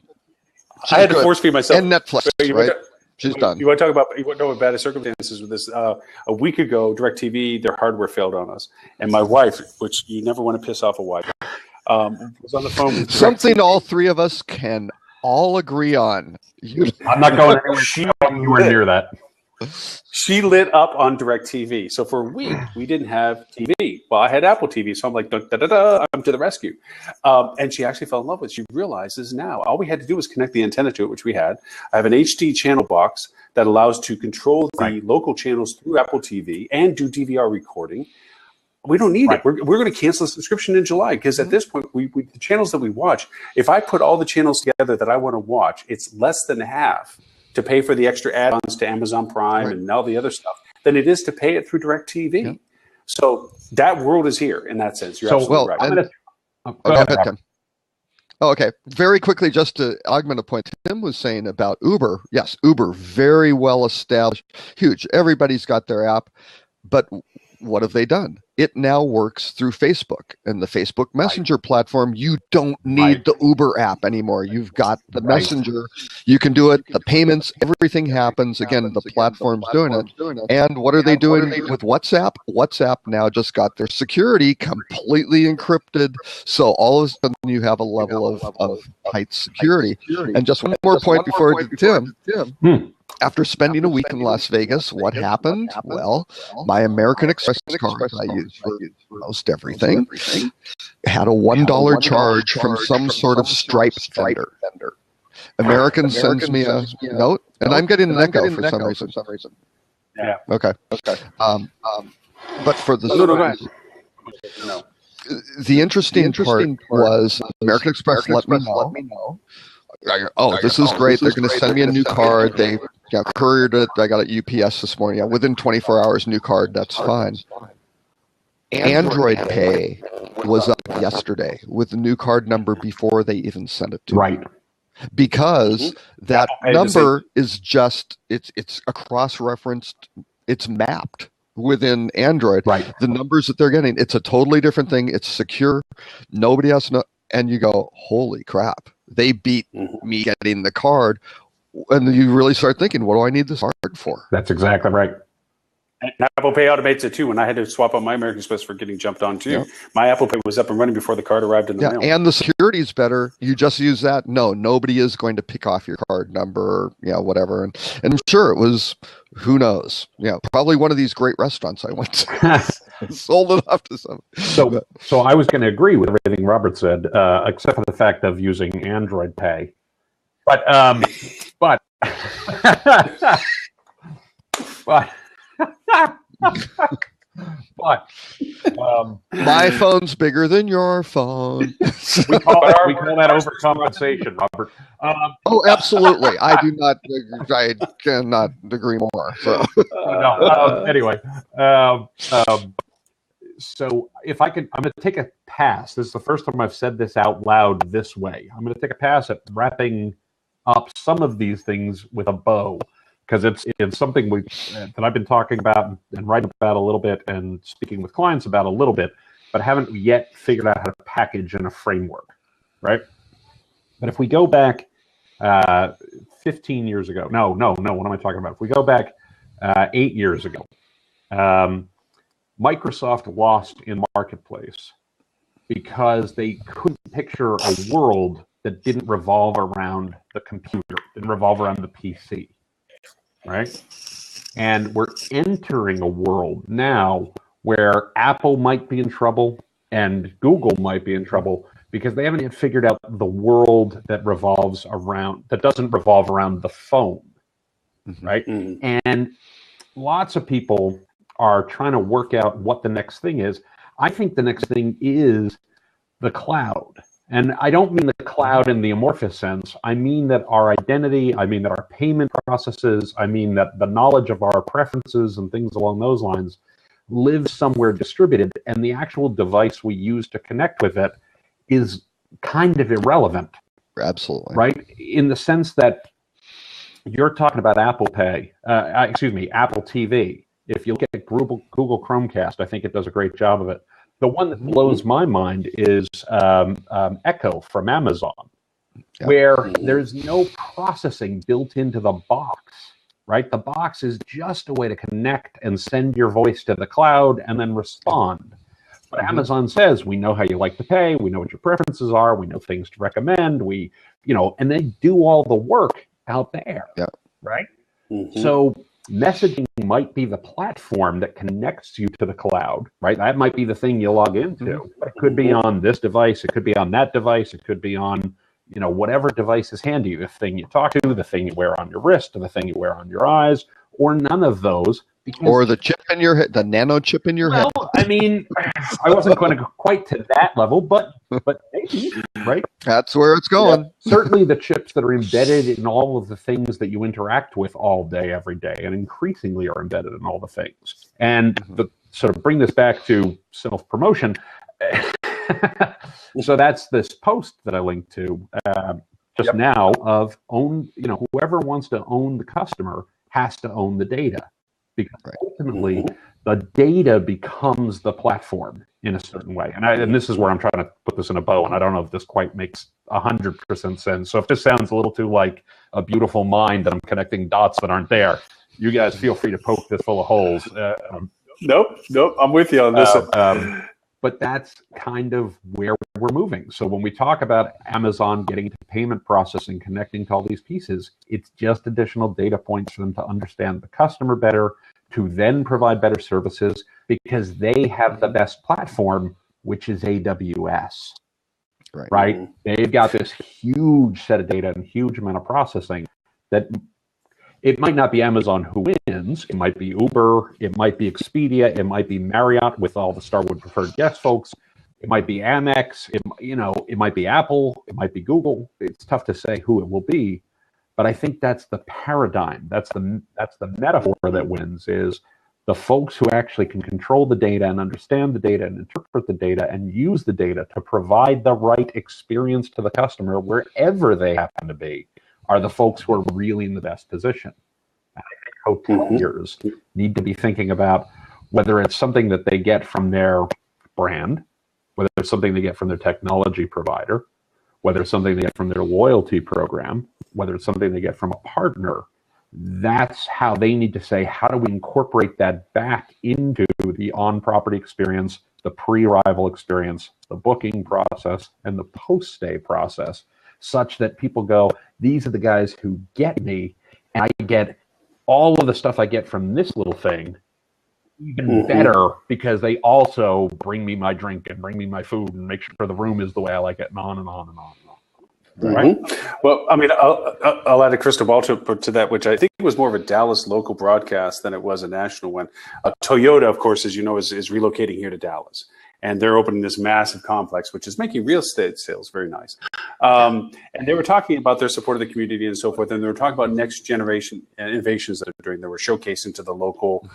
S1: I had to force feed myself.
S2: And Netflix, right? She's done.
S1: You want to talk about bad circumstances with this? A week ago, Directv, their hardware failed on us, and my wife, which you never want to piss off a wife, was on the phone with
S2: something all three of us can all agree on.
S3: I'm not going anywhere near that.
S1: She lit up on Directv. So for a week, we didn't have TV. Well, I had Apple TV, so I'm like, I'm to the rescue. And she actually fell in love with it. She realizes now all we had to do was connect the antenna to it, which we had. I have an HD channel box that allows to control the local channels through Apple TV and do DVR recording. We don't need it. We're going to cancel the subscription in July because at this point, the channels that we watch, if I put all the channels together that I want to watch, it's less than half to pay for the extra add-ons to Amazon Prime and all the other stuff than it is to pay it through DirecTV. Yeah. So that world is here in that sense. You're absolutely right.
S2: Go ahead, Tim. Oh, okay. Very quickly, just to augment a point Tim was saying about Uber. Yes, Uber, very well established, huge. Everybody's got their app, but what have they done? It now works through Facebook and the Facebook Messenger platform. You don't need the Uber app anymore. You've got the Messenger. You can do it. The payments, everything happens. Again, the platform's doing it. And what are they doing with WhatsApp? WhatsApp now just got their security completely encrypted. So all of a sudden you have a level of height security. And just one more point before Tim. After spending a week in Las Vegas, what happened? Well, my American Express card I use for most everything had a $1 charge from some sort of Stripe vendor. American sends me a note, and I'm getting an echo for some reason.
S1: Yeah.
S2: Okay. But for the the interesting part was American Express let me know. This is great. They're going to send me a new card. They couriered it. I got it UPS this morning. Within 24 hours, new card. That's fine. Android Pay was up yesterday with the new card number before they even sent it to me. Because that number is just, it's a cross-referenced, it's mapped within Android. The numbers that they're getting, it's a totally different thing. It's secure. Nobody else knows. And you go, holy crap. They beat me getting the card. And you really start thinking, what do I need this card for?
S3: That's exactly right.
S1: And Apple Pay automates it too. When I had to swap out my American Express for getting jumped on too, my Apple Pay was up and running before the card arrived in the mail.
S2: And the security is better. You just use that. No, nobody is going to pick off your card number or whatever. And sure, it was, who knows? Probably one of these great restaurants I went to. Sold it off to somebody.
S3: So I was going to agree with everything Robert said, except for the fact of using Android Pay. But But
S2: My phone's bigger than your phone.
S3: we call that overcompensation, Robert.
S2: Oh, absolutely. I cannot agree more. So,
S3: Anyway, so if I can, I'm going to take a pass. This is the first time I've said this out loud this way. I'm going to take a pass at wrapping up some of these things with a bow, because it's something that I've been talking about and writing about a little bit and speaking with clients about a little bit, but haven't yet figured out how to package in a framework, right? But if we go back 15 years ago, no, what am I talking about? If we go back 8 years ago, Microsoft lost in Marketplace because they couldn't picture a world that didn't revolve around the computer, didn't revolve around the PC, right? And we're entering a world now where Apple might be in trouble and Google might be in trouble because they haven't yet figured out the world that doesn't revolve around the phone, right? Mm-hmm. And lots of people are trying to work out what the next thing is. I think the next thing is the cloud. And I don't mean the cloud in the amorphous sense. I mean that our identity, I mean that our payment processes, I mean that the knowledge of our preferences and things along those lines lives somewhere distributed, and the actual device we use to connect with it is kind of irrelevant.
S2: Absolutely.
S3: Right? In the sense that you're talking about Apple TV. If you look at Google Chromecast, I think it does a great job of it. The one that blows my mind is Echo from Amazon, where there's no processing built into the box, right? The box is just a way to connect and send your voice to the cloud and then respond. But Amazon says, we know how you like to pay, we know what your preferences are, we know things to recommend, and they do all the work out there, right? Mm-hmm. So messaging might be the platform that connects you to the cloud, right? That might be the thing you log into. It could be on this device, it could be on that device, it could be on, whatever device is handy, the thing you talk to, the thing you wear on your wrist, or the thing you wear on your eyes, or none of those.
S2: Or the chip in your head, the nano chip in your head.
S3: Well, I mean, I wasn't going to go quite to that level, but maybe, right?
S2: That's where it's going.
S3: Yeah, certainly the chips that are embedded in all of the things that you interact with all day, every day, and increasingly are embedded in all the things. And sort of bring this back to self-promotion. So that's this post that I linked to now of whoever wants to own the customer has to own the data. Because ultimately, the data becomes the platform in a certain way. And this is where I'm trying to put this in a bow, and I don't know if this quite makes 100% sense. So if this sounds a little too like a beautiful mind that I'm connecting dots that aren't there, you guys feel free to poke this full of holes.
S1: Nope, I'm with you on this.
S3: But that's kind of where we're moving. So when we talk about Amazon getting to payment processing, connecting to all these pieces, it's just additional data points for them to understand the customer better, to then provide better services, because they have the best platform, which is AWS. Right? They've got this huge set of data and huge amount of processing that it might not be Amazon who wins. It might be Uber. It might be Expedia. It might be Marriott with all the Starwood preferred guest folks. It might be Amex. It might be Apple. It might be Google. It's tough to say who it will be, but I think that's the paradigm. That's the metaphor that wins, is the folks who actually can control the data and understand the data and interpret the data and use the data to provide the right experience to the customer wherever they happen to be, are the folks who are really in the best position. And I think hoteliers need to be thinking about whether it's something that they get from their brand, whether it's something they get from their technology provider, whether it's something they get from their loyalty program, whether it's something they get from a partner. That's how they need to say, how do we incorporate that back into the on-property experience, the pre-arrival experience, the booking process, and the post-stay process, such that people go, these are the guys who get me, and I get all of the stuff I get from this little thing even better, because they also bring me my drink and bring me my food and make sure the room is the way I like it, and on and on and on and on. Right.
S1: Well, I mean, I'll add a crystal ball to that, which I think was more of a Dallas local broadcast than it was a national one. Toyota, of course, as you know, is relocating here to Dallas. And they're opening this massive complex, which is making real estate sales very nice. And they were talking about their support of the community and so forth. And they were talking about next generation innovations that they're doing. They were showcasing to the local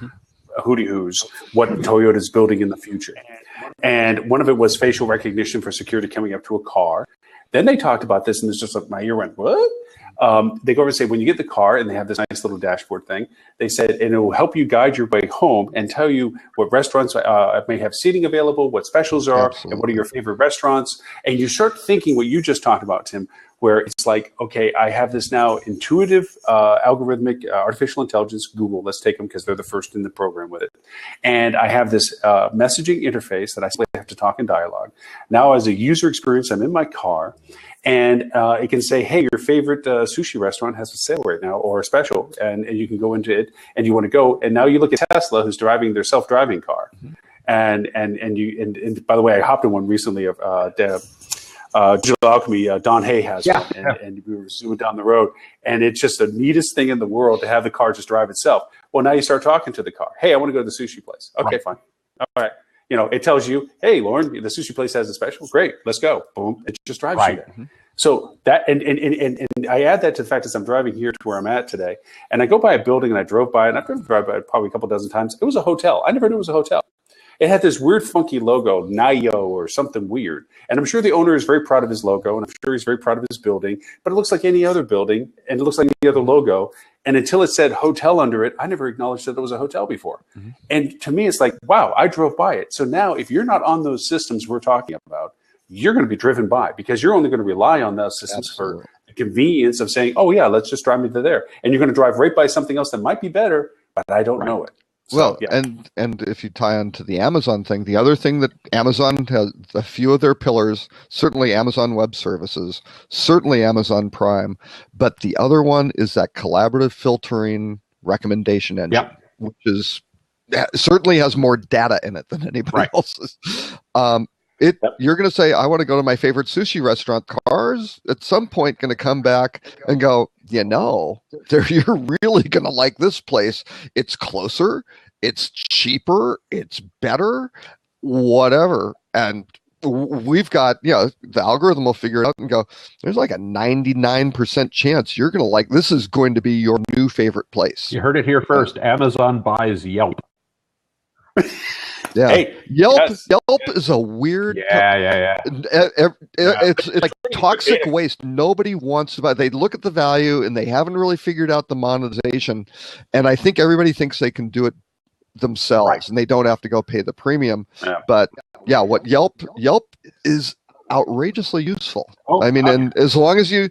S1: hooty-hoos what Toyota is building in the future. And one of it was facial recognition for security coming up to a car. Then they talked about this, and it's just like my ear went, what? They go over and say, when you get the car, and they have this nice little dashboard thing, they said, and it will help you guide your way home and tell you what restaurants may have seating available, what specials are, and what are your favorite restaurants. And you start thinking what you just talked about, Tim, where it's like, okay, I have this now intuitive algorithmic artificial intelligence, Google, let's take them because they're the first in the program with it. And I have this messaging interface that I simply have to talk in dialogue. Now as a user experience, I'm in my car, and it can say, hey, your favorite sushi restaurant has a sale right now or a special, and you can go into it and you want to go. And now you look at Tesla, who's driving their self-driving car. And by the way, I hopped in one recently of Digital Alchemy. Don Hay has one, and we were zooming down the road, and it's just the neatest thing in the world to have the car just drive itself. Well, now you start talking to the car. Hey, I want to go to the sushi place. Okay, fine. All right. You know, it tells you, hey, Lauren, the sushi place has a special. Great, let's go. Boom. It just drives you there. So that, and I add that to the fact that I'm driving here to where I'm at today, and I go by a building, and I drove by, and I've driven by it probably a couple dozen times. It was a hotel. I never knew it was a hotel. It had this weird, funky logo, Nayo or something weird. And I'm sure the owner is very proud of his logo, and I'm sure he's very proud of his building, but it looks like any other building, and it looks like any other logo. And until it said hotel under it, I never acknowledged that it was a hotel before. And to me, it's like, wow, I drove by it. So now if you're not on those systems we're talking about, you're going to be driven by, because you're only going to rely on those systems for the convenience of saying, oh, yeah, let's just drive me to there. And you're going to drive right by something else that might be better, but I don't know it. So,
S2: well, and if you tie on to the Amazon thing, the other thing that Amazon has, a few of their pillars, certainly Amazon Web Services, certainly Amazon Prime, but the other one is that collaborative filtering recommendation engine, which is certainly has more data in it than anybody else's. You're going to say, I want to go to my favorite sushi restaurant. Cars at some point going to come back and go, you're really going to like this place. It's closer, it's cheaper, it's better, whatever. And we've got, the algorithm will figure it out and go, there's like a 99% chance you're going to like, this is going to be your new favorite place.
S3: You heard it here first. Amazon buys Yelp.
S2: Yeah, hey, Yelp is a weird. It's like toxic waste. Nobody wants to buy. They look at the value and they haven't really figured out the monetization. And I think everybody thinks they can do it themselves and they don't have to go pay the premium. But what Yelp is outrageously useful. And as long as the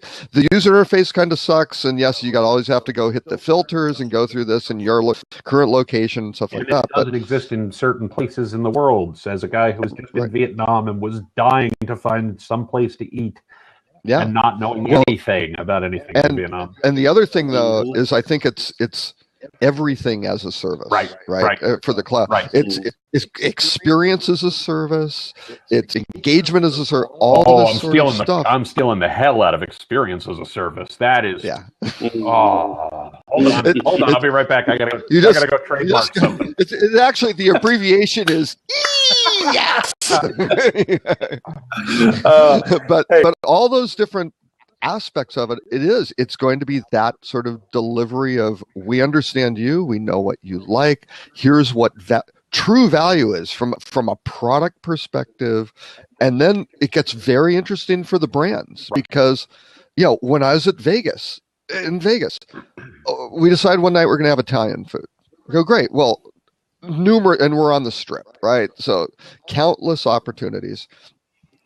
S2: user interface kind of sucks, and yes, you always have to go hit the filters and go through this and your current location and stuff like that.
S3: It doesn't exist in certain places in the world. As a guy who was just in Vietnam and was dying to find some place to eat, and not knowing anything about anything in Vietnam.
S2: And the other thing though is I think it's everything as a service, for the cloud. It's experience as a service, it's engagement as a service. I'm
S3: stealing the hell out of experience as a service. That is, hold on, I'll be right back. I gotta go trademark something.
S2: It's actually the abbreviation is yes. But all those different aspects of it's going to be that sort of delivery of, we understand you, we know what you like, here's what true value is from a product perspective. And then it gets very interesting for the brands, because when I was in Vegas, we decided one night we're going to have Italian food. We go, great, well, and we're on the Strip, right? So countless opportunities.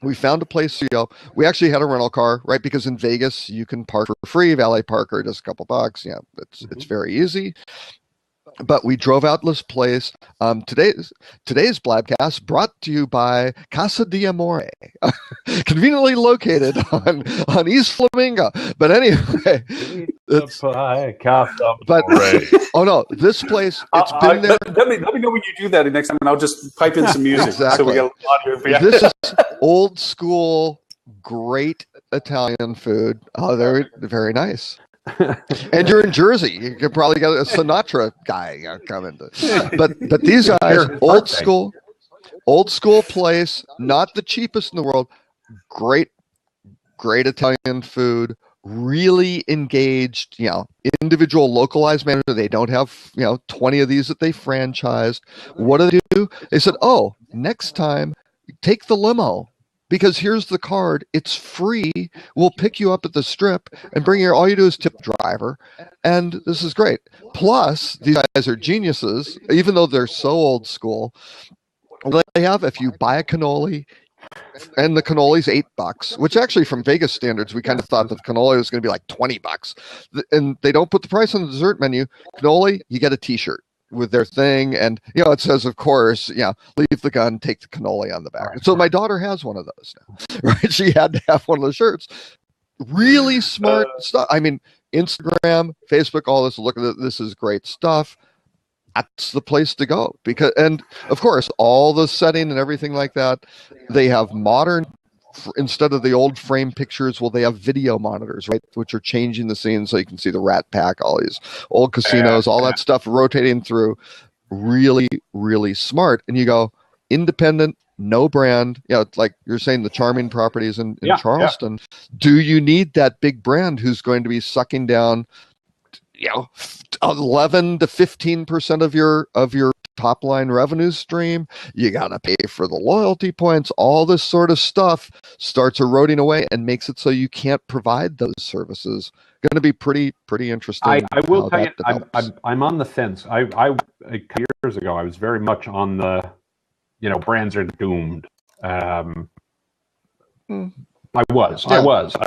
S2: We found a place to go. We actually had a rental car, right? Because in Vegas, you can park for free, valet parker, just a couple bucks. It's very easy. But we drove out this place. Today's Blabcast brought to you by Casa di Amore, conveniently located on East Flamingo. But anyway, this been there.
S1: Let me know when you do that next time, and I'll just pipe in some music.
S2: Exactly.
S1: So we got a lot of
S2: This is old school, great Italian food. Oh, they're very nice. And you're in Jersey. You could probably get a Sinatra guy coming. But these guys, old school place, not the cheapest in the world. Great Italian food. Really engaged, individual localized manager. They don't have, 20 of these that they franchised. What do? They said, oh, next time, take the limo. Because here's the card. It's free. We'll pick you up at the strip and bring you. All you do is tip the driver. And this is great. Plus, these guys are geniuses, even though they're so old school. They have, if you buy a cannoli, and the cannoli's $8, which actually from Vegas standards, we kind of thought that cannoli was going to be like $20. And they don't put the price on the dessert menu. Cannoli, you get a t-shirt with their thing, and it says, of course, leave the gun, take the cannoli on the back. Right. So my daughter has one of those now, right? She had to have one of the shirts. Really smart stuff. I mean, Instagram, Facebook, all this. Look at it. This is great stuff. That's the place to go, because, and of course, all the setting and everything like that. They have modern. Instead of the old frame pictures, they have video monitors, right, which are changing the scene so you can see the Rat Pack, all these old casinos, all that stuff rotating through. Really, really smart. And you go, independent, no brand. Like you're saying, the charming properties in Charleston. Yeah. Do you need that big brand who's going to be sucking down 11 to 15% of your top line revenue stream? You got to pay for the loyalty points. All this sort of stuff starts eroding away and makes it so you can't provide those services. Going to be pretty interesting.
S3: I will tell you, I'm on the fence. I years ago, I was very much on the, brands are doomed. I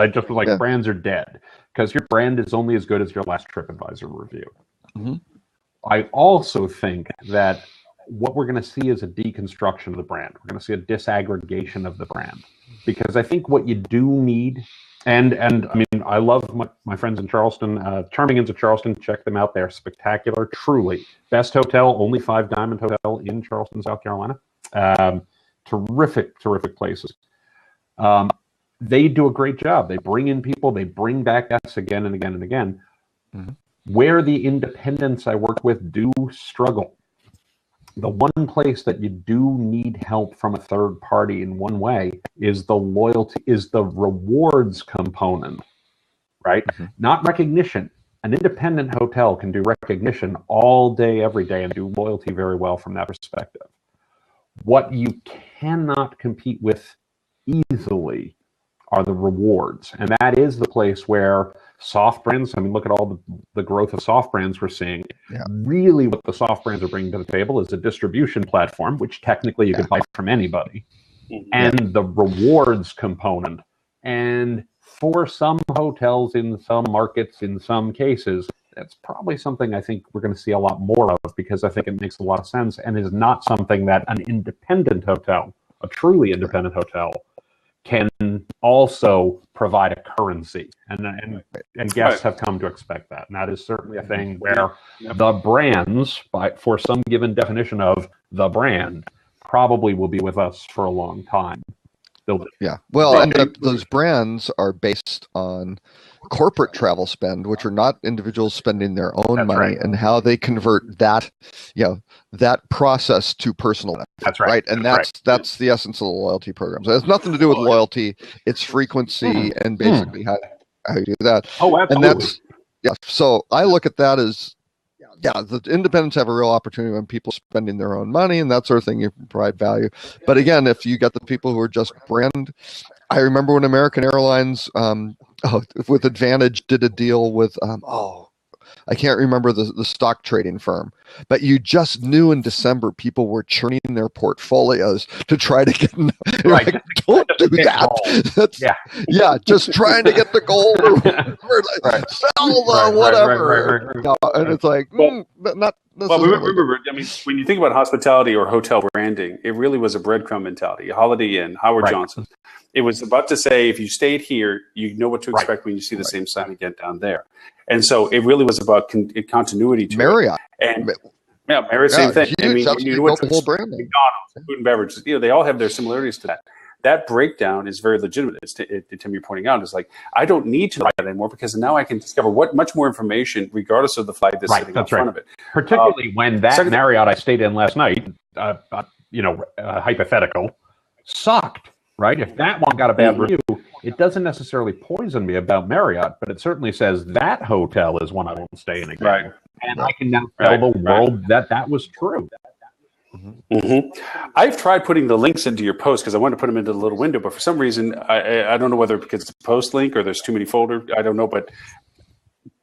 S3: just was like, brands are dead, because your brand is only as good as your last TripAdvisor review. Mm-hmm. I also think that what we're going to see is a deconstruction of the brand. We're going to see a disaggregation of the brand, because I think what you do need, and I mean, I love my friends in Charleston, Charmington's of Charleston. Check them out. They're spectacular, truly. Best hotel, only 5 Diamond Hotel in Charleston, South Carolina. Terrific places. They do a great job. They bring in people. They bring back guests again and again and again. Mm-hmm. Where the independents I work with do struggle, the one place that you do need help from a third party in one way is the loyalty, is the rewards component, right? Mm-hmm. Not recognition. An independent hotel can do recognition all day, every day, and do loyalty very well from that perspective. What you cannot compete with easily are the rewards. And that is the place where soft brands, I mean, look at all the growth of soft brands we're seeing. Yeah. Really what the soft brands are bringing to the table is a distribution platform, which technically you could buy from anybody, and the rewards component. And for some hotels in some markets, in some cases, that's probably something I think we're going to see a lot more of, because I think it makes a lot of sense and is not something that an independent hotel, a truly independent hotel, can also provide a currency, and guests have come to expect that, and that is certainly a thing where the brands, for some given definition of the brand, probably will be with us for a long time.
S2: Those brands are based on corporate travel spend, which are not individuals spending their own money, and how they convert that, that process to personal benefit.
S3: That's right.
S2: And that's the essence of the loyalty program. So it has nothing to do with loyalty; it's frequency and basically how you do that.
S3: Oh, absolutely.
S2: And that's So I look at that as the independents have a real opportunity when people are spending their own money and that sort of thing. You provide value, but again, if you get the people who are just brand. I remember when American Airlines, with Advantage, did a deal with, I can't remember the stock trading firm, but you just knew in December people were churning their portfolios to try to get.
S3: Right.
S2: Like, don't do that. Just trying to get the gold or sell the whatever. Right. And it's like not.
S1: Well, remember, I mean, when you think about hospitality or hotel branding, it really was a breadcrumb mentality. Holiday Inn, Howard Johnson. It was about to say, if you stayed here, you know what to expect when you see the same sign again down there. And so it really was about continuity to
S2: Marriott.
S1: Marriott, same thing.
S2: Huge.
S1: I mean, you know what the whole brand. McDonald's, food and beverage, they all have their similarities to that. that breakdown is very legitimate. Tim, you're pointing out, is like, I don't need to write that anymore because now I can discover much more information regardless of the flag that's sitting in front of it.
S3: Particularly when that Marriott I stayed in last night, hypothetical, sucked, right? If that one got a bad review, it doesn't necessarily poison me about Marriott, but it certainly says that hotel is one I won't stay in again. Right. And I can now tell the world that was true.
S1: I've tried putting the links into your post because I wanted to put them into the little window, but for some reason, I don't know whether because it's a post link or there's too many folders. I don't know, but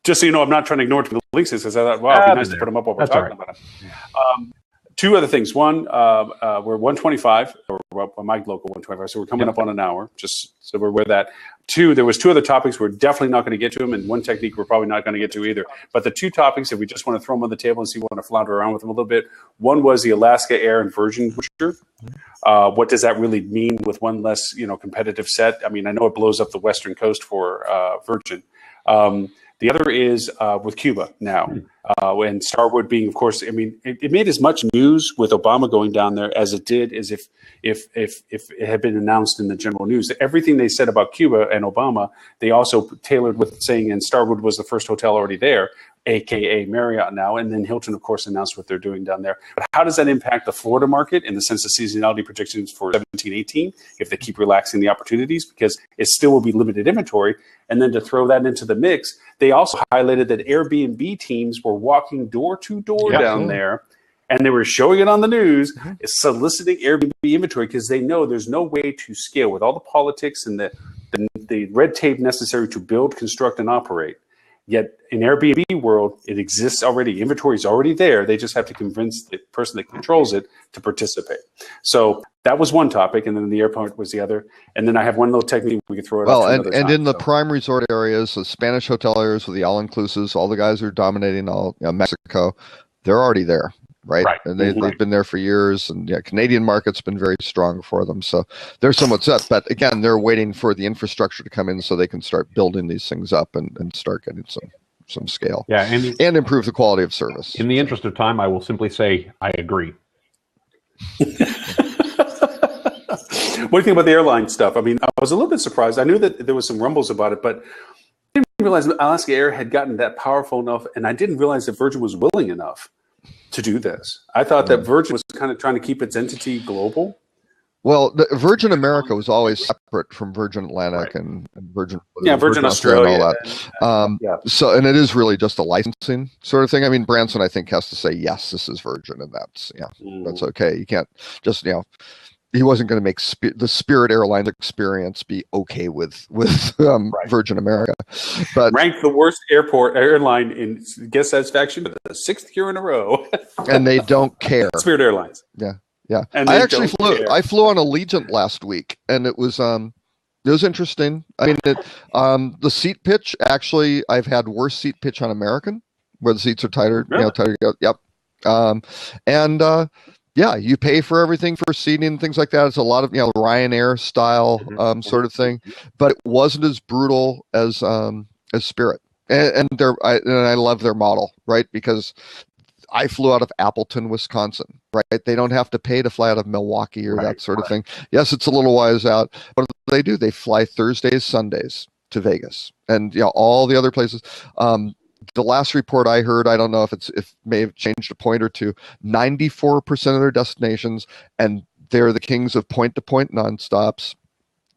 S1: just so you know, I'm not trying to ignore the links because I thought, wow, it'd be nice to put them up while we're talking about them. Two other things. One, we're 125, or my local 125, so we're coming up on an hour, just so we're with that. Two, there was two other topics we're definitely not going to get to them, and one technique we're probably not going to get to either. But the two topics that we just want to throw them on the table and see if we want to flounder around with them a little bit. One was the Alaska Air inversion feature. What does that really mean with one less, competitive set? I mean, I know it blows up the Western coast for Virgin. The other is with Cuba now, and Starwood being, of course, I mean, it made as much news with Obama going down there as it did as if it had been announced in the general news. Everything they said about Cuba and Obama, they also tailored with saying, and Starwood was the first hotel already there, AKA Marriott now, and then Hilton, of course, announced what they're doing down there. But how does that impact the Florida market in the sense of seasonality predictions for 17-18 if they keep relaxing the opportunities? Because it still will be limited inventory. And then to throw that into the mix, they also highlighted that Airbnb teams were walking door to door down there, and they were showing it on the news, soliciting Airbnb inventory because they know there's no way to scale with all the politics and the red tape necessary to build, construct, and operate. Yet in Airbnb world, it exists already. Inventory is already there. They just have to convince the person that controls it to participate. So that was one topic, and then the airport was the other. And then I have one little technique we could throw it.
S2: Well, and in the prime resort areas, the Spanish hotel areas with the all-inclusives, all the guys are dominating all Mexico. They're already there. Right. And they've been there for years, and Canadian market's been very strong for them. So they're somewhat set, but again, they're waiting for the infrastructure to come in so they can start building these things up and start getting some scale.
S3: Yeah,
S2: and improve the quality of service.
S3: In the interest of time, I will simply say I agree.
S1: What do you think about the airline stuff? I mean, I was a little bit surprised. I knew that there was some rumbles about it, but I didn't realize Alaska Air had gotten that powerful enough, and I didn't realize that Virgin was willing enough to do this. I thought that Virgin was kind of trying to keep its entity global.
S2: Well, the Virgin America was always separate from Virgin Atlantic and Virgin.
S1: Virgin Australia
S2: and all that. So, and it is really just a licensing sort of thing. I mean, Branson, I think, has to say yes, this is Virgin, and that's okay. You can't just he wasn't going to make the Spirit Airlines experience be okay with Virgin America, but
S1: ranked the worst airline in guest satisfaction for the 6th year in a row,
S2: and they don't care.
S1: Spirit Airlines,
S2: yeah. And I actually flew on Allegiant last week, and it was interesting. I mean, the seat pitch, actually, I've had worse seat pitch on American, where the seats are tighter.
S1: Really?
S2: Tighter. Yep. You pay for everything for seating and things like that. It's a lot of Ryanair style sort of thing, but it wasn't as brutal as Spirit. And I love their model, right? Because I flew out of Appleton, Wisconsin, right? They don't have to pay to fly out of Milwaukee or that sort of thing. Yes, it's a little wise out, but they do. They fly Thursdays, Sundays to Vegas, and all the other places. The last report I heard, I don't know if it may have changed a point or two, 94% of their destinations, and they're the kings of point-to-point nonstops.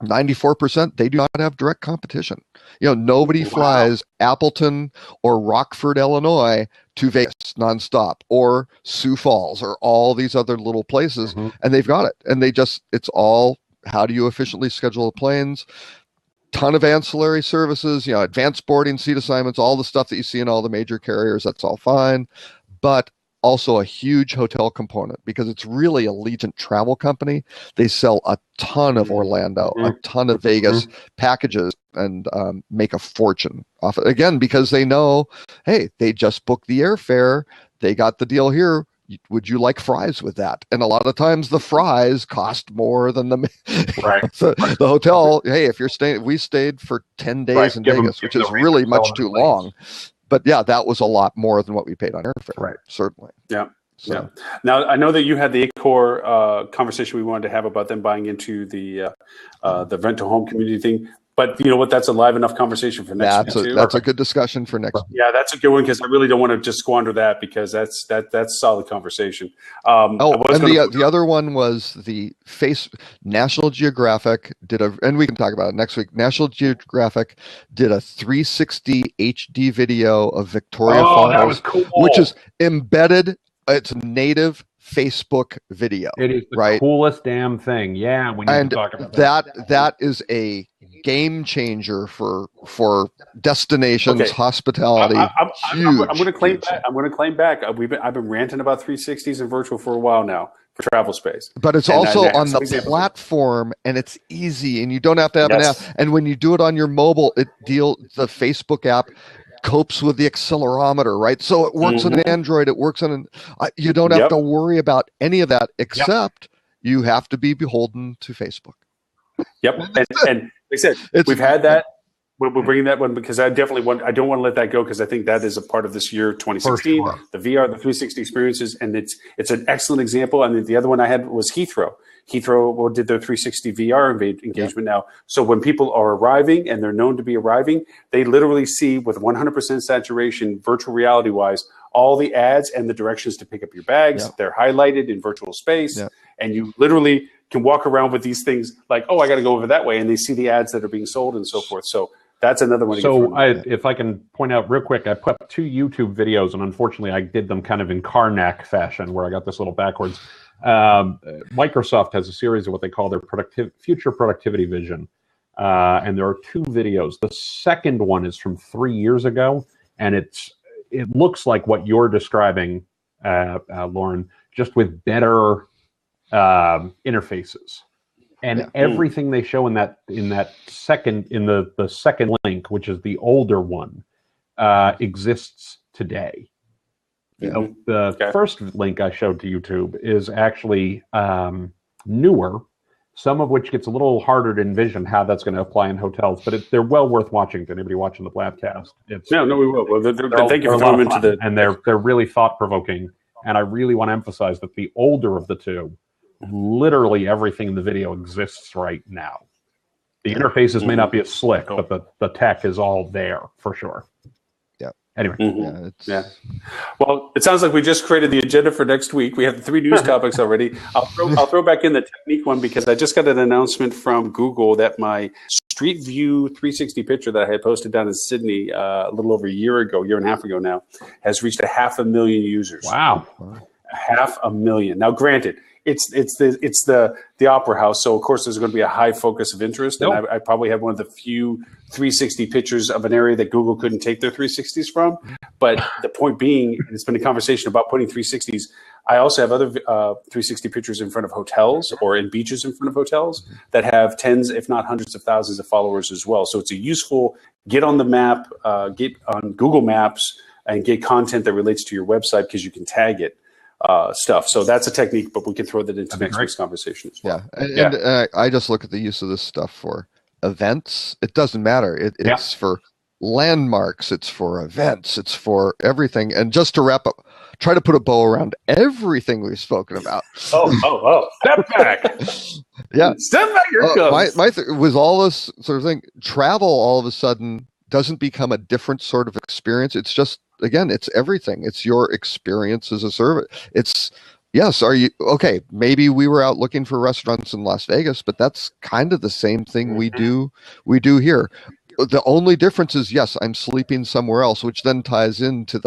S2: 94%, they do not have direct competition. Nobody flies Appleton or Rockford, Illinois to Vegas nonstop, or Sioux Falls, or all these other little places, and they've got it. And it's all, how do you efficiently schedule the planes? Ton of ancillary services, advanced boarding, seat assignments, all the stuff that you see in all the major carriers, that's all fine. But also a huge hotel component, because it's really a Allegiant travel company. They sell a ton of Orlando, a ton of Vegas packages, and make a fortune off it. Again, because they know, hey, they just booked the airfare. They got the deal here. Would you like fries with that? And a lot of times the fries cost more than the hotel. Hey, if you're staying, we stayed for 10 days in Vegas, which is really much too long. But that was a lot more than what we paid on airfare.
S1: Right.
S2: Certainly.
S1: Yeah.
S2: So.
S1: Yeah. Now, I know that you had the Acor conversation we wanted to have about them buying into the rent-to-home community thing. But you know what? That's a live enough conversation for next week, too.
S2: That's a good discussion for next week.
S1: Yeah, that's a good one because I really don't want to just squander that because that's solid conversation.
S2: And the other one was the National Geographic and we can talk about it next week. National Geographic did a 360 HD video of Victoria Falls,
S3: that was cool.
S2: which is embedded. It's native Facebook video.
S3: It is the coolest damn thing. Yeah, we need to talk about that.
S2: That is a game changer for destinations, hospitality.
S1: I'm going to claim back. I'm going to claim back. I've been ranting about 360s and virtual for a while now for travel space.
S2: But it's also on the platform, and it's easy, and you don't have to have an app. And when you do it on your mobile, the Facebook app copes with the accelerometer, right? So it works on Android. It works on you don't have to worry about any of that, except you have to be beholden to Facebook.
S1: Yep, and like I said, we've had that. We're bringing that one because I don't want to let that go because I think that is a part of this year 2016.
S3: Sure.
S1: The VR, the 360 experiences, and it's an excellent example. And the other one I had was Heathrow. Heathrow did their 360 VR engagement now. So when people are arriving and they're known to be arriving, they literally see with 100% saturation, virtual reality wise, all the ads and the directions to pick up your bags. Yeah. They're highlighted in virtual space, and you literally can walk around with these things like, oh, I got to go over that way, and they see the ads that are being sold and so forth. So that's another one.
S3: So if I can point out real quick, I put up 2 YouTube videos, and unfortunately I did them kind of in Karnak fashion where I got this little backwards. Microsoft has a series of what they call their future productivity vision. And there are 2 videos. The second one is from 3 years ago, and it looks like what you're describing, Lauren, just with better interfaces. And everything they show in the second link, which is the older one, exists today. The first link I showed to YouTube is actually newer, some of which gets a little harder to envision how that's going to apply in hotels, but they're well worth watching to anybody watching the Blabcast.
S1: No, we will. Well, thank you for throwing them into
S3: and they're really thought-provoking, and I really want to emphasize that the older of the 2, literally everything in the video exists right now. The interfaces may not be as slick, but the tech is all there for sure. Anyway.
S1: Well, it sounds like we just created the agenda for next week. We have the 3 news topics already. I'll throw back in the technique one because I just got an announcement from Google that my Street View 360 picture that I had posted down in Sydney a little over a year and a half ago now has reached 500,000 users.
S3: Wow.
S1: 500,000. Now, granted, it's the Opera House, so of course there's going to be a high focus of interest, and I probably have one of the few 360 pictures of an area that Google couldn't take their 360s from. But the point being, it's been a conversation about putting 360s. I also have other 360 pictures in front of hotels or in beaches in front of hotels that have tens, if not hundreds of thousands of followers as well. So it's a useful get on the map, get on Google Maps, and get content that relates to your website because you can tag it. Stuff. So that's a technique, but we can throw that into next week's conversation as well.
S2: And I just look at the use of this stuff for events. It doesn't matter. It's for landmarks. It's for events. It's for everything. And just to wrap up, try to put a bow around everything we've spoken about.
S1: Oh! Step back. Step back. Here comes.
S2: With all this sort of thing, travel all of a sudden doesn't become a different sort of experience. It's just, again, it's everything. It's your experience as a service. Are you okay? Maybe we were out looking for restaurants in Las Vegas, but that's kind of the same thing we do here. The only difference is, yes, I'm sleeping somewhere else, which then ties into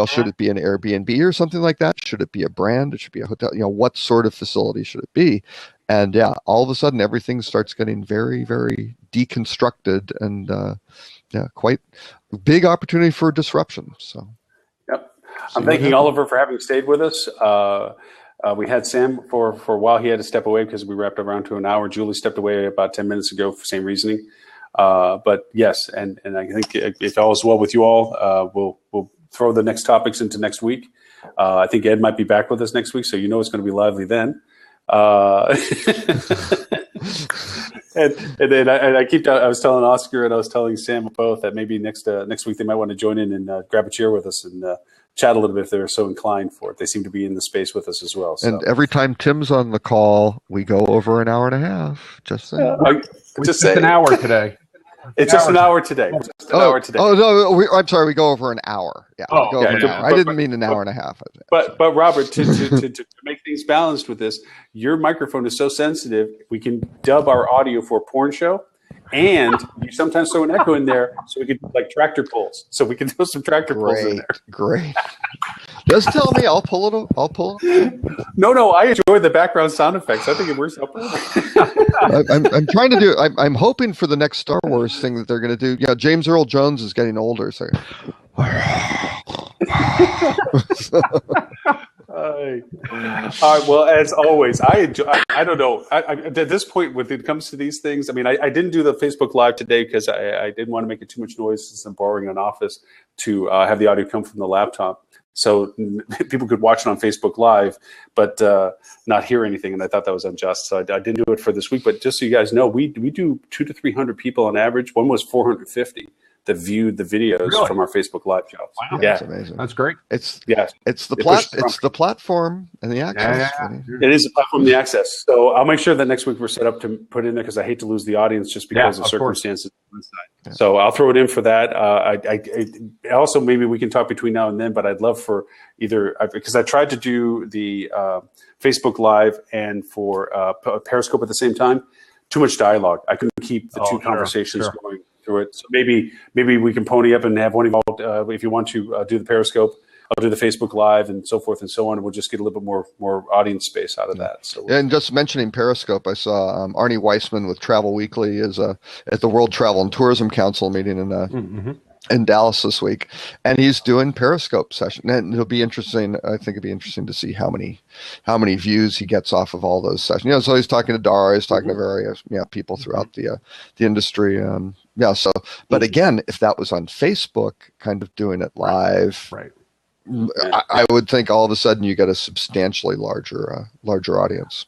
S2: should it be an Airbnb or something like that? Should it be a brand? It should be a hotel. What sort of facility should it be? And all of a sudden everything starts getting very, very deconstructed and quite big opportunity for disruption. So,
S1: I'm thanking Oliver for having stayed with us. We had Sam for a while. He had to step away because we wrapped around to an hour. Julie stepped away about 10 minutes ago for same reasoning. But yes, and I think if all is well with you all, we'll throw the next topics into next week. I think Ed might be back with us next week, so it's going to be lively then. and then I was telling Oscar and I was telling Sam both that maybe next week they might want to join in and grab a chair with us and chat a little bit if they're so inclined for it. They seem to be in the space with us as well. So.
S2: And every time Tim's on the call, we go over an hour and a half. Just saying.
S3: Just an hour today.
S1: It's just an hour today.
S2: Oh no! I'm sorry. We go over an hour. Yeah.
S3: Oh,
S2: we go over an hour. I didn't mean an hour and a half.
S1: But Robert, to make things balanced with this, your microphone is so sensitive. We can dub our audio for a porn show, and you sometimes throw an echo in there, so we can do like tractor pulls. So we can throw some tractor pulls in there.
S2: Great. Just tell me. I'll pull it. I'll pull it.
S1: No. I enjoy the background sound effects. I think it works out perfect.
S2: I'm trying to do. I'm hoping for the next Star Wars thing that they're going to do. Yeah, James Earl Jones is getting older, so.
S1: All right. Well, as always, I enjoy. I don't know. At this point, when it comes to these things, I mean, I didn't do the Facebook Live today because I didn't want to make it too much noise since I'm borrowing an office to have the audio come from the laptop. So people could watch it on Facebook Live, but not hear anything. And I thought that was unjust. So I didn't do it for this week. But just so you guys know, we do 200 to 300 people on average. One was 450 that viewed the videos from our Facebook Live show.
S3: Wow,
S2: yeah, that's amazing.
S3: That's great.
S2: It's the platform and the access.
S1: It is the platform and the access. So I'll make sure that next week we're set up to put in there because I hate to lose the audience just because of circumstances. Yeah. So I'll throw it in for that. I also maybe we can talk between now and then, but I'd love for either because I tried to do the Facebook Live and for Periscope at the same time. Too much dialogue. I couldn't keep the two conversations going through it. So maybe we can pony up and have one involved. If you want to do the Periscope, I'll do the Facebook Live and so forth and so on. And we'll just get a little bit more audience space out of that. So,
S2: and just mentioning Periscope, I saw Arnie Weissman with Travel Weekly is at the World Travel and Tourism Council meeting in Dallas this week, and he's doing Periscope session. And it'll be interesting. I think it'd be interesting to see how many views he gets off of all those sessions. So he's talking to Dara, he's talking to various people throughout the industry. So, but again, if that was on Facebook, kind of doing it live,
S3: right.
S2: I would think all of a sudden you get a substantially larger audience.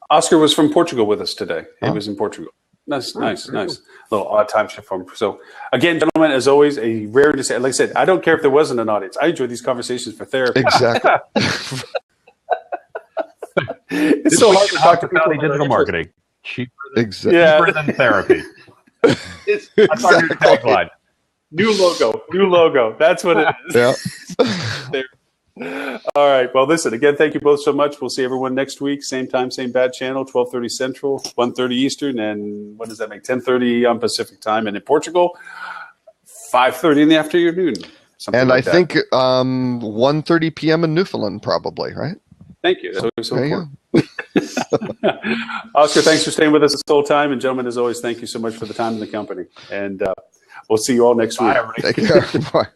S1: Oscar was from Portugal with us today. He was in Portugal. Nice. Little odd time shift for him. So again, gentlemen, as always, a rare to say. Like I said, I don't care if there wasn't an audience. I enjoy these conversations for therapy.
S2: Exactly.
S1: It's so hard to talk to people
S3: digital marketing. Cheaper than therapy.
S1: That's our new tagline. New logo. That's what it is.
S2: Yeah.
S1: All right. Well, listen, again, thank you both so much. We'll see everyone next week. Same time, same bad channel, 12:30 Central, 1:30 Eastern. And what does that make? 10:30 on Pacific time. And in Portugal, 5:30 in the afternoon.
S2: And I think 1:30 p.m. in Newfoundland, probably, right?
S1: Thank you. That's so important. Oscar, thanks for staying with us this whole time. And gentlemen, as always, thank you so much for the time and the company. And we'll see you all next week.
S3: Bye, everybody.
S2: Take care. Bye.